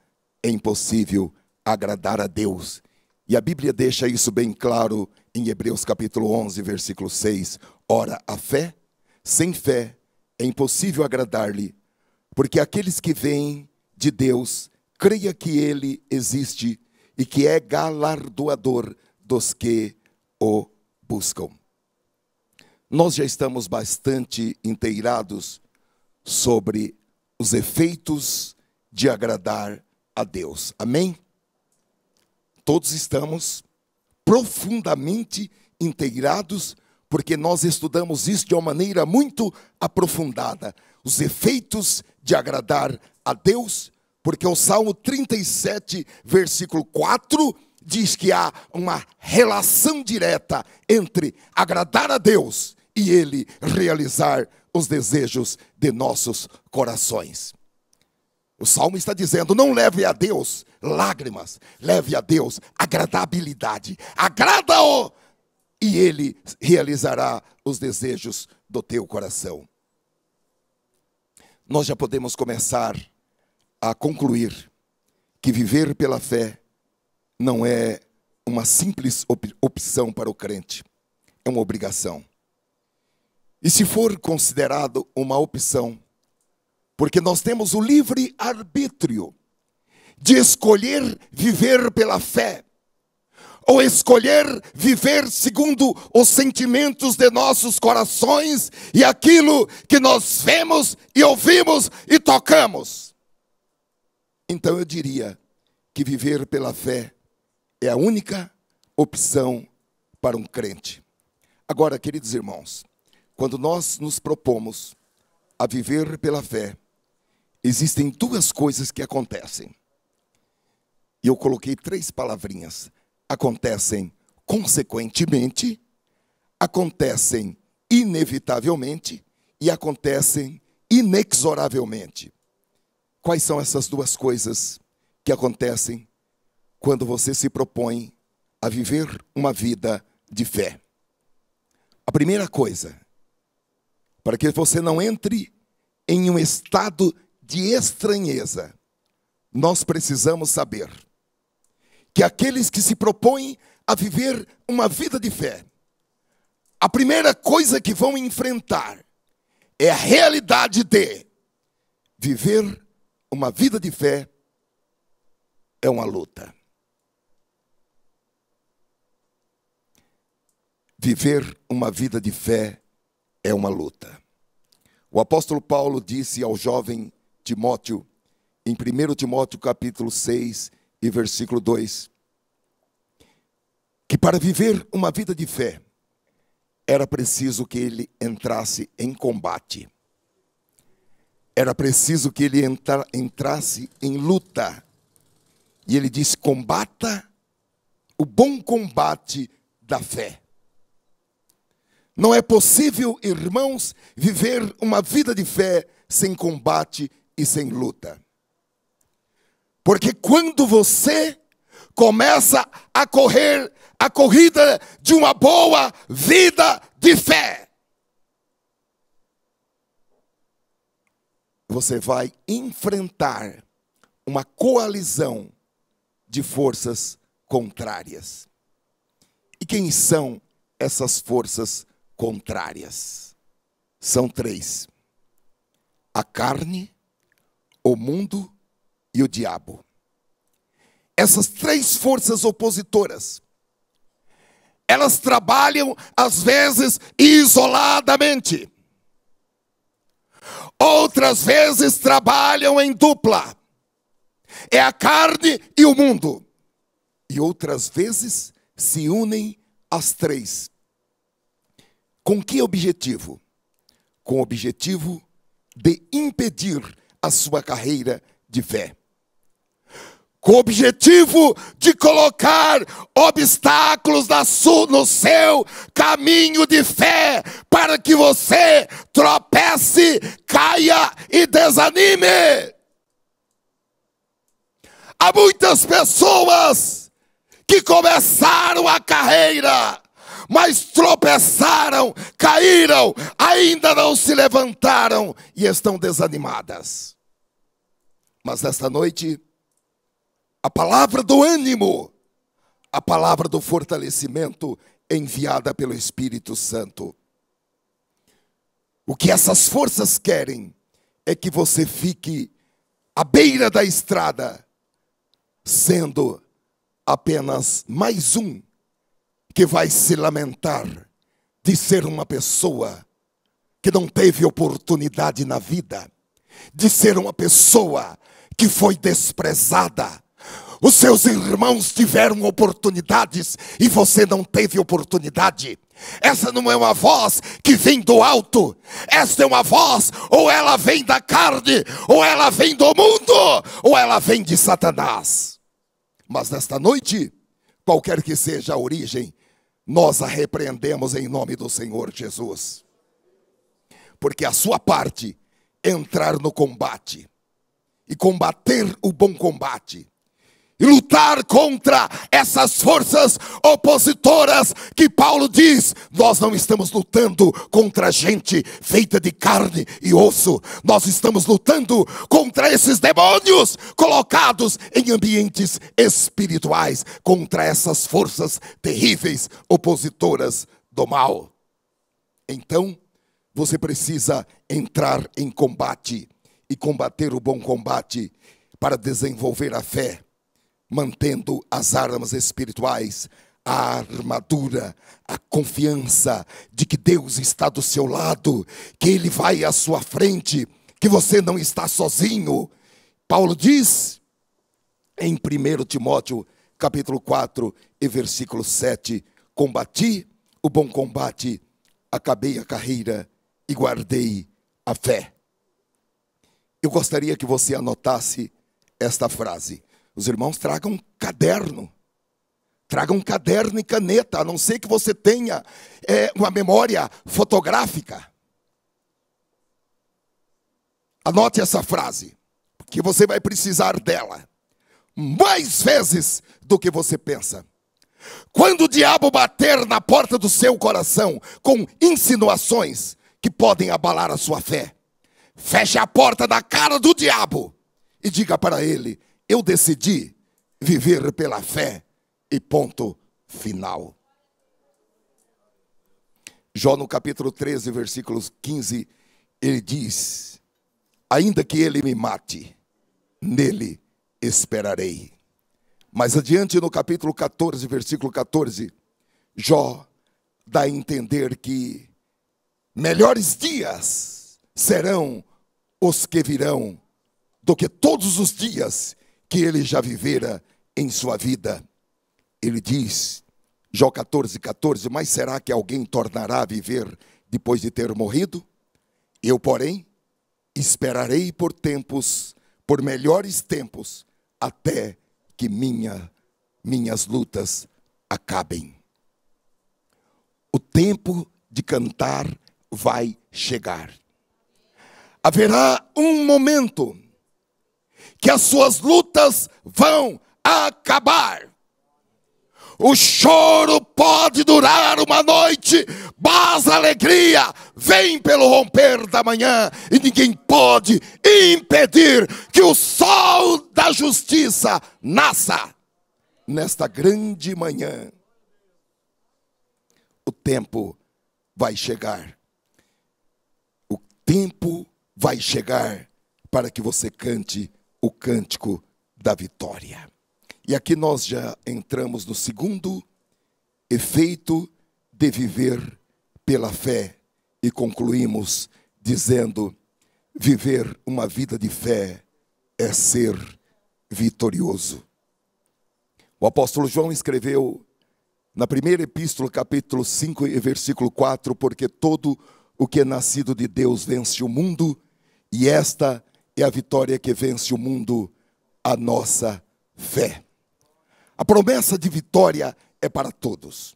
A: é impossível agradar a Deus. E a Bíblia deixa isso bem claro em Hebreus capítulo 11, versículo 6. Ora, a fé, sem fé, é impossível agradar-lhe, porque aqueles que vêm de Deus, creia que Ele existe e que é galardoador dos que o buscam. Nós já estamos bastante inteirados sobre os efeitos de agradar a Deus. Amém? Todos estamos profundamente inteirados, porque nós estudamos isso de uma maneira muito aprofundada. Os efeitos de agradar a Deus, porque o Salmo 37, versículo 4, diz que há uma relação direta entre agradar a Deus e Ele realizar os desejos de nossos corações. O Salmo está dizendo, não leve a Deus lágrimas, leve a Deus agradabilidade. Agrada-o e Ele realizará os desejos do teu coração. nós já podemos começar a concluir que viver pela fé não é uma simples opção para o crente, é uma obrigação. E se for considerado uma opção, porque nós temos o livre arbítrio de escolher viver pela fé, ou escolher viver segundo os sentimentos de nossos corações e aquilo que nós vemos e ouvimos e tocamos. Então eu diria que viver pela fé é a única opção para um crente. Agora, queridos irmãos, quando nós nos propomos a viver pela fé, existem duas coisas que acontecem. E eu coloquei 3 palavrinhas. Acontecem consequentemente, acontecem inevitavelmente e acontecem inexoravelmente. Quais são essas duas coisas que acontecem quando você se propõe a viver uma vida de fé? A primeira coisa, para que você não entre em um estado de estranheza, nós precisamos saber que aqueles que se propõem a viver uma vida de fé, a primeira coisa que vão enfrentar é a realidade de viver uma vida de fé é uma luta. Viver uma vida de fé é uma luta. O apóstolo Paulo disse ao jovem Timóteo, em 1 Timóteo capítulo 6 e versículo 2, que para viver uma vida de fé, era preciso que ele entrasse em combate. Era preciso que ele entrasse em luta. E ele disse, combata o bom combate da fé. Não é possível, irmãos, viver uma vida de fé sem combate e sem luta. Porque quando você começa a correr a corrida de uma boa vida de fé, você vai enfrentar uma coalizão de forças contrárias. E quem são essas forças contrárias? São 3. A carne, o mundo e o diabo. Essas 3 forças opositoras, elas trabalham às vezes isoladamente. Outras vezes trabalham em dupla. É a carne e o mundo. E outras vezes se unem as 3. Com que objetivo? Com o objetivo de impedir a sua carreira de fé. Com o objetivo de colocar obstáculos no seu caminho de fé, para que você tropece, caia e desanime. Há muitas pessoas que começaram a carreira, mas tropeçaram, caíram, ainda não se levantaram e estão desanimadas. Mas nesta noite, a palavra do ânimo, a palavra do fortalecimento enviada pelo Espírito Santo. O que essas forças querem é que você fique à beira da estrada, sendo apenas mais um que vai se lamentar de ser uma pessoa que não teve oportunidade na vida, de ser uma pessoa que foi desprezada. Os seus irmãos tiveram oportunidades e você não teve oportunidade. Essa não é uma voz que vem do alto. Essa é uma voz, ou ela vem da carne, ou ela vem do mundo, ou ela vem de Satanás. Mas nesta noite, qualquer que seja a origem, nós a repreendemos em nome do Senhor Jesus. Porque a sua parte é entrar no combate e combater o bom combate. e lutar contra essas forças opositoras que Paulo diz: nós não estamos lutando contra gente feita de carne e osso, nós estamos lutando contra esses demônios colocados em ambientes espirituais, contra essas forças terríveis opositoras do mal. Então, você precisa entrar em combate e combater o bom combate para desenvolver a fé, mantendo as armas espirituais, a armadura, a confiança de que Deus está do seu lado, que Ele vai à sua frente, que você não está sozinho. Paulo diz em 1 Timóteo capítulo 4 e versículo 7, combati o bom combate, acabei a carreira e guardei a fé. Eu gostaria que você anotasse esta frase. Os irmãos, tragam um caderno e caneta, a não ser que você tenha uma memória fotográfica. Anote essa frase, porque você vai precisar dela mais vezes do que você pensa. Quando o diabo bater na porta do seu coração com insinuações que podem abalar a sua fé, feche a porta na cara do diabo e diga para ele: eu decidi viver pela fé e ponto final. Jó no capítulo 13, versículos 15, ele diz: ainda que ele me mate, nele esperarei. Mais adiante no capítulo 14, versículo 14, Jó dá a entender que melhores dias serão os que virão do que todos os dias que ele já vivera em sua vida. Ele diz, Jó 14, 14, mas será que alguém tornará a viver depois de ter morrido? Eu, porém, esperarei por melhores tempos, até que minhas lutas acabem. O tempo de cantar vai chegar. Haverá um momento que as suas lutas vão acabar. O choro pode durar uma noite, mas a alegria vem pelo romper da manhã, e ninguém pode impedir que o sol da justiça nasça nesta grande manhã. O tempo vai chegar. O tempo vai chegar para que você cante o cântico da vitória. E aqui nós já entramos no segundo efeito de viver pela fé e concluímos dizendo: viver uma vida de fé é ser vitorioso. O apóstolo João escreveu na primeira epístola, capítulo 5 e versículo 4, porque todo o que é nascido de Deus vence o mundo, e esta é a vitória que vence o mundo, a nossa fé. A promessa de vitória é para todos.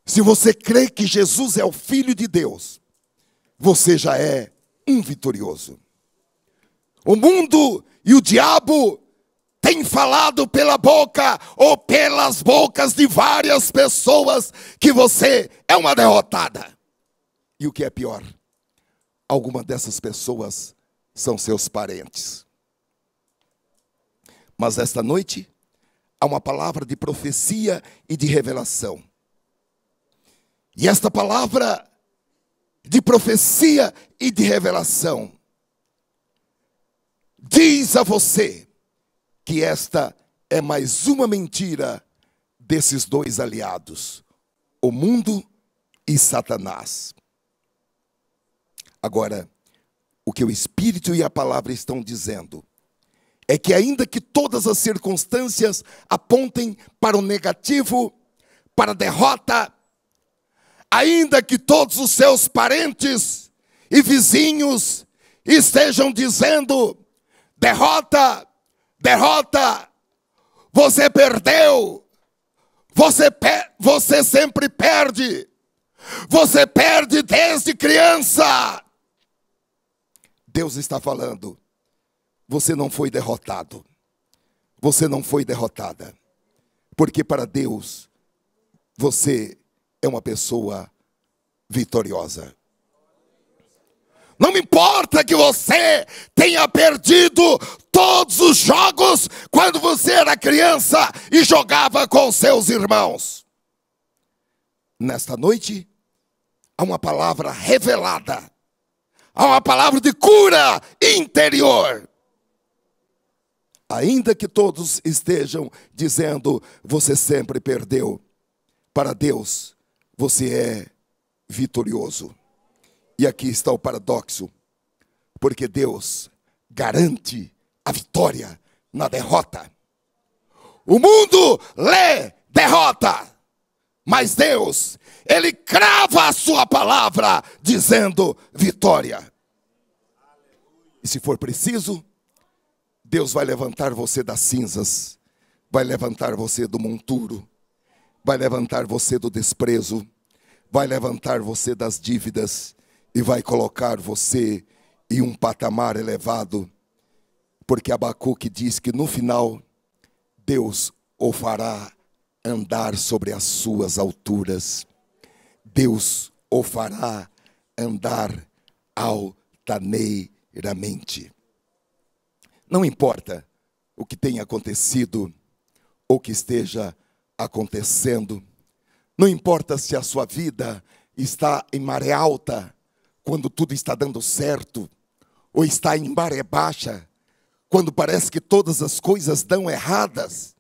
A: Se você crê que Jesus é o Filho de Deus, você já é um vitorioso. O mundo e o diabo têm falado pela boca ou pelas bocas de várias pessoas que você é uma derrotada. E o que é pior, algumas dessas pessoas são seus parentes. Mas esta noite há uma palavra de profecia e de revelação. E esta palavra de profecia e de revelação diz a você que esta é mais uma mentira desses dois aliados, o mundo e Satanás. Agora, o que o Espírito e a palavra estão dizendo é que ainda que todas as circunstâncias apontem para o negativo, para a derrota, ainda que todos os seus parentes e vizinhos estejam dizendo: derrota, derrota, você perdeu, você sempre perde, você perde desde criança. Deus está falando: você não foi derrotado, você não foi derrotada. Porque para Deus, você é uma pessoa vitoriosa. Não me importa que você tenha perdido todos os jogos quando você era criança e jogava com seus irmãos. Nesta noite, há uma palavra revelada. Há uma palavra de cura interior. Ainda que todos estejam dizendo, você sempre perdeu. Para Deus, você é vitorioso. E aqui está o paradoxo. Porque Deus garante a vitória na derrota. O mundo lê derrota. Mas Deus, Ele crava a sua palavra dizendo vitória. E se for preciso, Deus vai levantar você das cinzas. Vai levantar você do monturo. Vai levantar você do desprezo. Vai levantar você das dívidas. E vai colocar você em um patamar elevado. Porque Abacuque diz que no final, Deus o fará andar sobre as suas alturas. Deus o fará andar altaneiramente. Não importa o que tenha acontecido ou que esteja acontecendo. Não importa se a sua vida está em maré alta, quando tudo está dando certo, ou está em maré baixa, quando parece que todas as coisas dão erradas.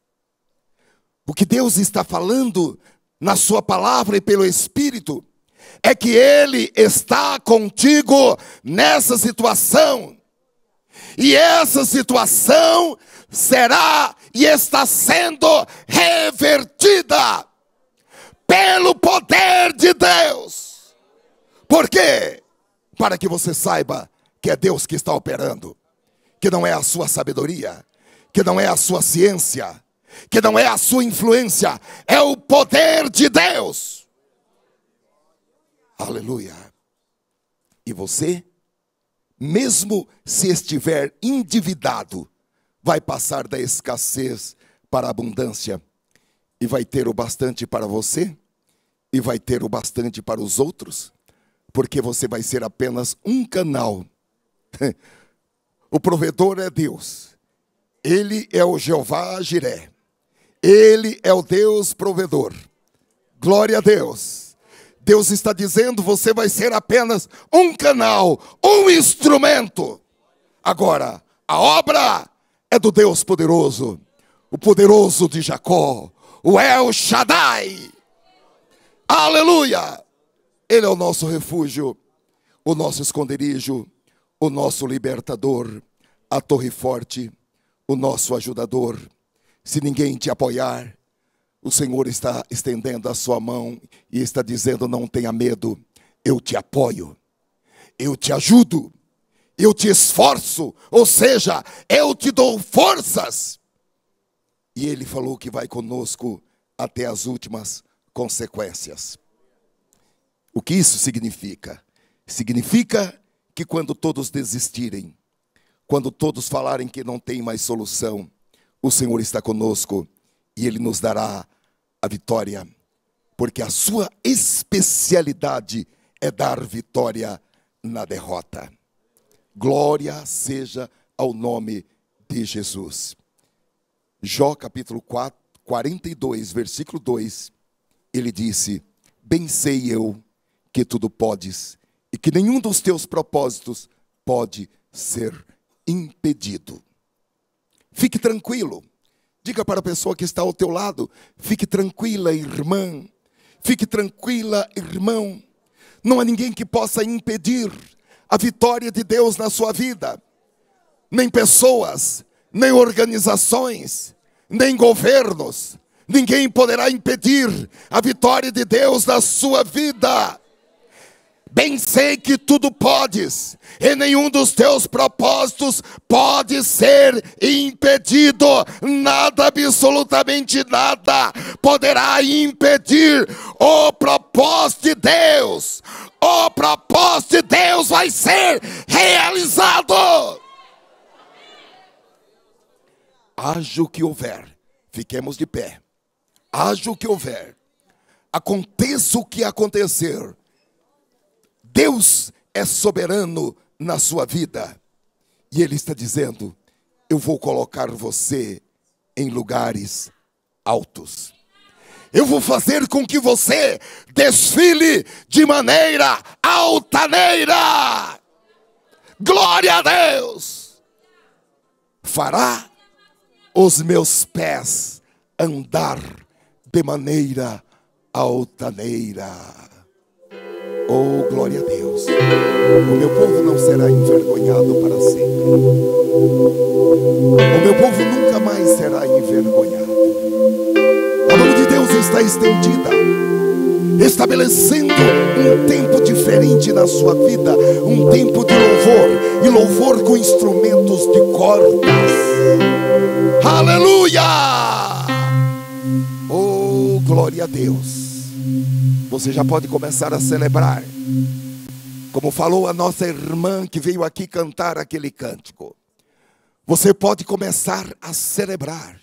A: O que Deus está falando na sua palavra e pelo Espírito é que Ele está contigo nessa situação. E essa situação será e está sendo revertida pelo poder de Deus. Por quê? Para que você saiba que é Deus que está operando. Que não é a sua sabedoria, que não é a sua ciência, que não é a sua influência, é o poder de Deus. Aleluia. E você, mesmo se estiver endividado, vai passar da escassez para a abundância. E vai ter o bastante para você, e vai ter o bastante para os outros, porque você vai ser apenas um canal. O provedor é Deus. Ele é o Jeová Jiré. Ele é o Deus provedor. Glória a Deus. Deus está dizendo, você vai ser apenas um canal, um instrumento. Agora, a obra é do Deus poderoso. O poderoso de Jacó. O El Shaddai. Aleluia. Ele é o nosso refúgio, o nosso esconderijo, o nosso libertador, a torre forte, o nosso ajudador. Se ninguém te apoiar, o Senhor está estendendo a sua mão e está dizendo, não tenha medo, eu te apoio, eu te ajudo, eu te esforço, ou seja, eu te dou forças. E Ele falou que vai conosco até as últimas consequências. O que isso significa? Significa que quando todos desistirem, quando todos falarem que não tem mais solução, o Senhor está conosco e Ele nos dará a vitória, porque a sua especialidade é dar vitória na derrota. Glória seja ao nome de Jesus. Jó capítulo 42, versículo 2, ele disse, bem sei eu que tudo podes, e que nenhum dos teus propósitos pode ser impedido. Fique tranquilo. Diga para a pessoa que está ao teu lado, fique tranquila, irmã. Fique tranquila, irmão. Não há ninguém que possa impedir a vitória de Deus na sua vida. Nem pessoas, nem organizações, nem governos. Ninguém poderá impedir a vitória de Deus na sua vida. Bem sei que tudo podes, e nenhum dos teus propósitos pode ser impedido. Nada, absolutamente nada, poderá impedir o propósito de Deus. O propósito de Deus vai ser realizado. haja o que houver, fiquemos de pé, haja o que houver, aconteça o que acontecer, Deus é soberano na sua vida. E Ele está dizendo: eu vou colocar você em lugares altos. Eu vou fazer com que você desfile de maneira altaneira. Glória a Deus. Fará os meus pés andar de maneira altaneira. Oh, glória a Deus. O meu povo não será envergonhado para sempre. O meu povo nunca mais será envergonhado. A mão de Deus está estendida, estabelecendo um tempo diferente na sua vida, um tempo de louvor, e louvor com instrumentos de cordas. Aleluia! Oh, glória a Deus. Você já pode começar a celebrar, como falou a nossa irmã que veio aqui cantar aquele cântico. Você pode começar a celebrar.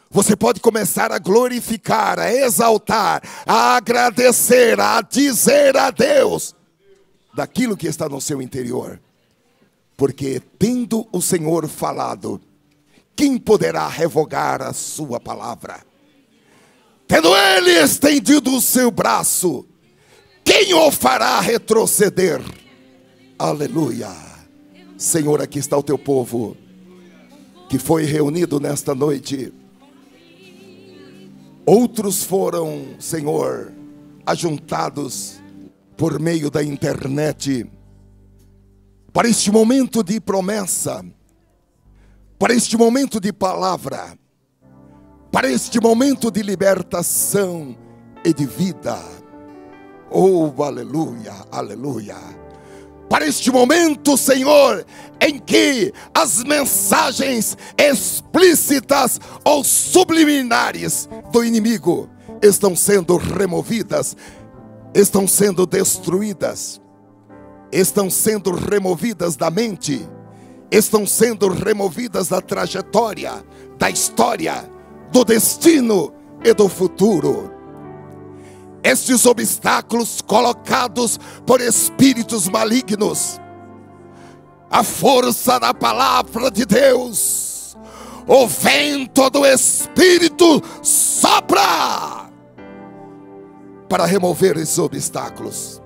A: Você pode começar a glorificar, a exaltar, a agradecer, a dizer a Deus daquilo que está no seu interior. Porque tendo o Senhor falado, quem poderá revogar a sua palavra? Tendo Ele estendido o seu braço, quem o fará retroceder? Aleluia. Senhor, aqui está o teu povo que foi reunido nesta noite. Outros foram, Senhor, ajuntados por meio da internet para este momento de promessa, para este momento de palavra, para este momento de libertação e de vida. Oh, aleluia, aleluia. Para este momento, Senhor, em que as mensagens explícitas ou subliminares do inimigo estão sendo removidas, estão sendo destruídas, estão sendo removidas da mente, estão sendo removidas da trajetória, da história, do destino e do futuro. Estes obstáculos colocados por espíritos malignos, a força da palavra de Deus, o vento do Espírito sopra para remover esses obstáculos.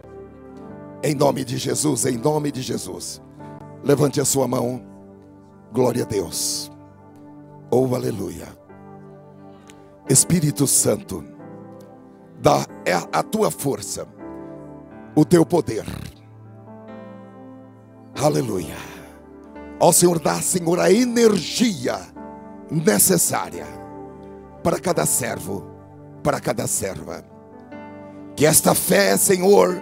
A: Em nome de Jesus, em nome de Jesus. Levante a sua mão. Glória a Deus. Oh, aleluia. Espírito Santo, dá a tua força, o teu poder. Aleluia. Ó Senhor, dá, Senhor, a energia necessária para cada servo, para cada serva. Que esta fé, Senhor,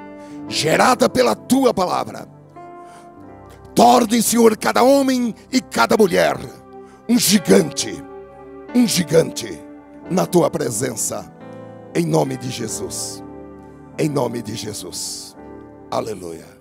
A: gerada pela tua palavra, torne, Senhor, cada homem e cada mulher um gigante na tua presença. Em nome de Jesus. Em nome de Jesus. Aleluia.